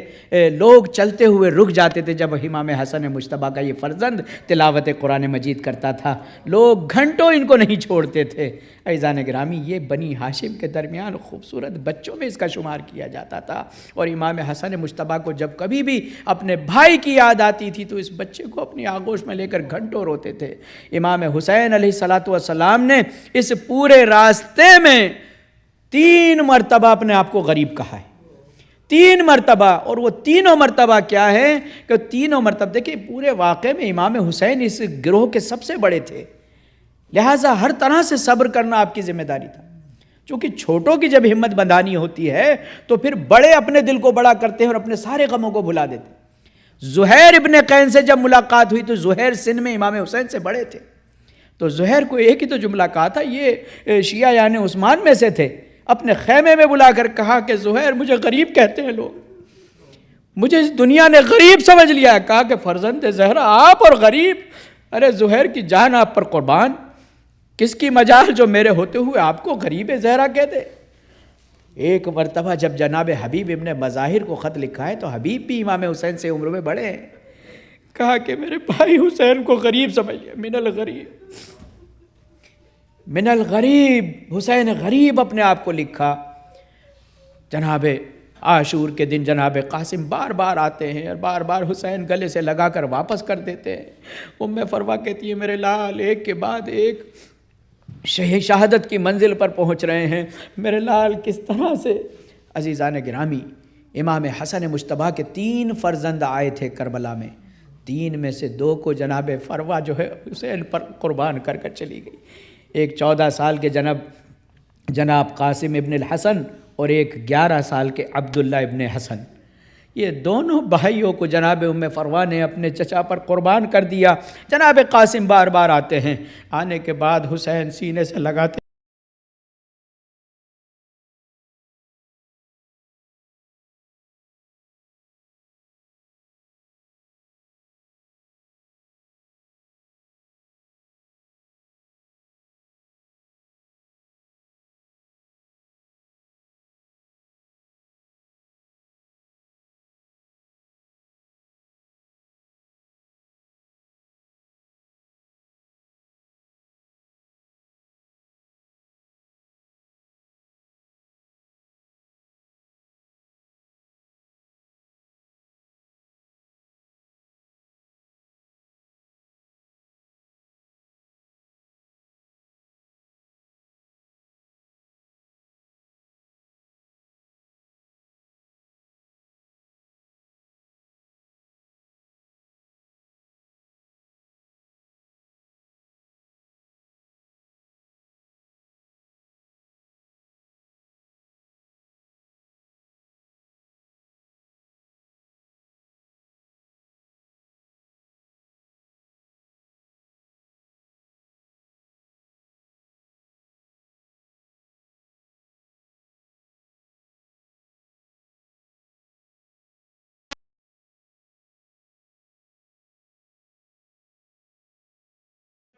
لوگ چلتے ہوئے رک جاتے تھے جب امام حسن مجتبیٰ کا یہ فرزند تلاوت قرآن مجید کرتا تھا، لوگ گھنٹوں ان کو نہیں چھوڑتے تھے۔ عزیزان گرامی، یہ بنی ہاشم کے درمیان خوبصورت بچوں میں اس کا شمار کیا جاتا تھا، اور امام حسن مجتبیٰ کو جب کبھی بھی اپنے بھائی کی یاد آتی تھی تو اس بچے کو اپنی آغوش میں لے کر گھنٹوں روتے تھے۔ امام حسین علیہ الصلوۃ والسلام نے اس پورے راستے میں 3 مرتبہ اپنے آپ کو غریب کہا ہے، 3 مرتبہ، اور وہ تینوں مرتبہ کیا ہے کہ تینوں مرتبہ، دیکھیں پورے واقعے میں امام حسین اس گروہ کے سب سے بڑے تھے، لہٰذا ہر طرح سے صبر کرنا آپ کی ذمہ داری تھا، چونکہ چھوٹوں کی جب ہمت بندانی ہوتی ہے تو پھر بڑے اپنے دل کو بڑا کرتے ہیں اور اپنے سارے غموں کو بھلا دیتے ہیں۔ زہیر ابن قین سے جب ملاقات ہوئی تو زہیر سن میں امام حسین سے بڑے تھے، تو زہیر کو ایک ہی تو جملہ کہا تھا، یہ شیعہ یعنی عثمان میں سے تھے، اپنے خیمے میں بلا کر کہا کہ زہیر مجھے غریب کہتے ہیں لوگ، مجھے اس دنیا نے غریب سمجھ لیا ہے۔ کہا کہ فرزند زہرا آپ اور غریب، ارے زہیر کی جان آپ پر قربان، کس کی مجال جو میرے ہوتے ہوئے آپ کو غریب زہرا کہہ دے۔ ایک مرتبہ جب جناب حبیب ابن مظاہر کو خط لکھا ہے تو حبیب بھی امام حسین سے عمر میں بڑے ہیں، کہا کہ میرے بھائی حسین کو غریب سمجھ لیا، من الغریب، حسین غریب اپنے آپ کو لکھا۔ جناب عاشور کے دن جناب قاسم بار بار آتے ہیں اور بار بار حسین گلے سے لگا کر واپس کر دیتے ہیں۔ ام فروا کہتی ہے میرے لال ایک کے بعد ایک شہادت کی منزل پر پہنچ رہے ہیں، میرے لال کس طرح سے۔ عزیزان گرامی، امام حسن مجتبیٰ کے 3 فرزند آئے تھے کربلا میں، 3 میں سے 2 کو جناب فروا جو ہے حسین پر قربان کر کر چلی گئی۔ ایک 14 سال کے جناب قاسم ابن الحسن اور ایک 11 سال کے عبداللہ ابن حسن، یہ دونوں بھائیوں کو جناب ام فروا نے اپنے چچا پر قربان کر دیا۔ جناب قاسم بار بار آتے ہیں، آنے کے بعد حسین سینے سے لگاتے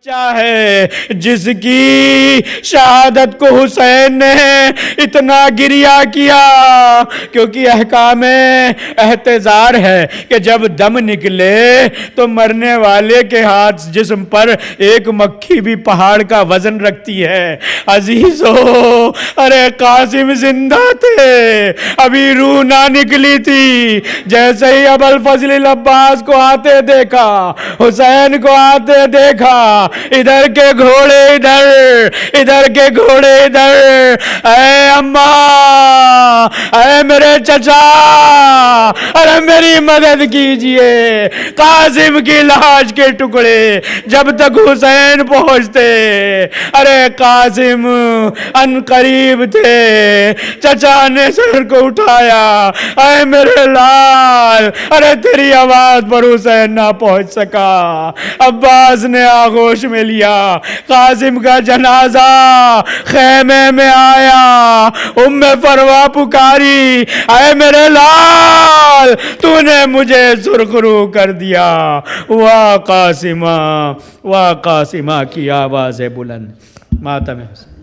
چاہے جس کی شہادت کو حسین نے اتنا گریہ کیا، کیونکہ احکام احتضار ہے کہ جب دم نکلے تو مرنے والے کے ہاتھ جسم پر ایک مکھی بھی پہاڑ کا وزن رکھتی ہے۔ عزیزو، ارے قاسم زندہ تھے، ابھی روح نہ نکلی تھی، جیسے ہی ابوالفضل العباس کو آتے دیکھا، حسین کو آتے دیکھا، ادھر کے گھوڑے ادھر کے گھوڑے ادھر، اے اماں، اے میرے چچا، ارے میری مدد کیجئے۔ قاسم کی لاش کے ٹکڑے جب تک حسین پہنچتے، ارے قاسم ان قریب تھے، چچا نے سر کو اٹھایا، اے میرے لال، ارے تیری آواز پر حسین نہ پہنچ سکا۔ عباس نے آغوش میں لیا، قاسم کا جنازہ خیمے میں آیا، ام فروا پکاری، اے میرے لال، تو نے مجھے سرخرو کر دیا۔ واہ قاسمہ، واہ قاسمہ کی آواز بلند، ماتم حسین۔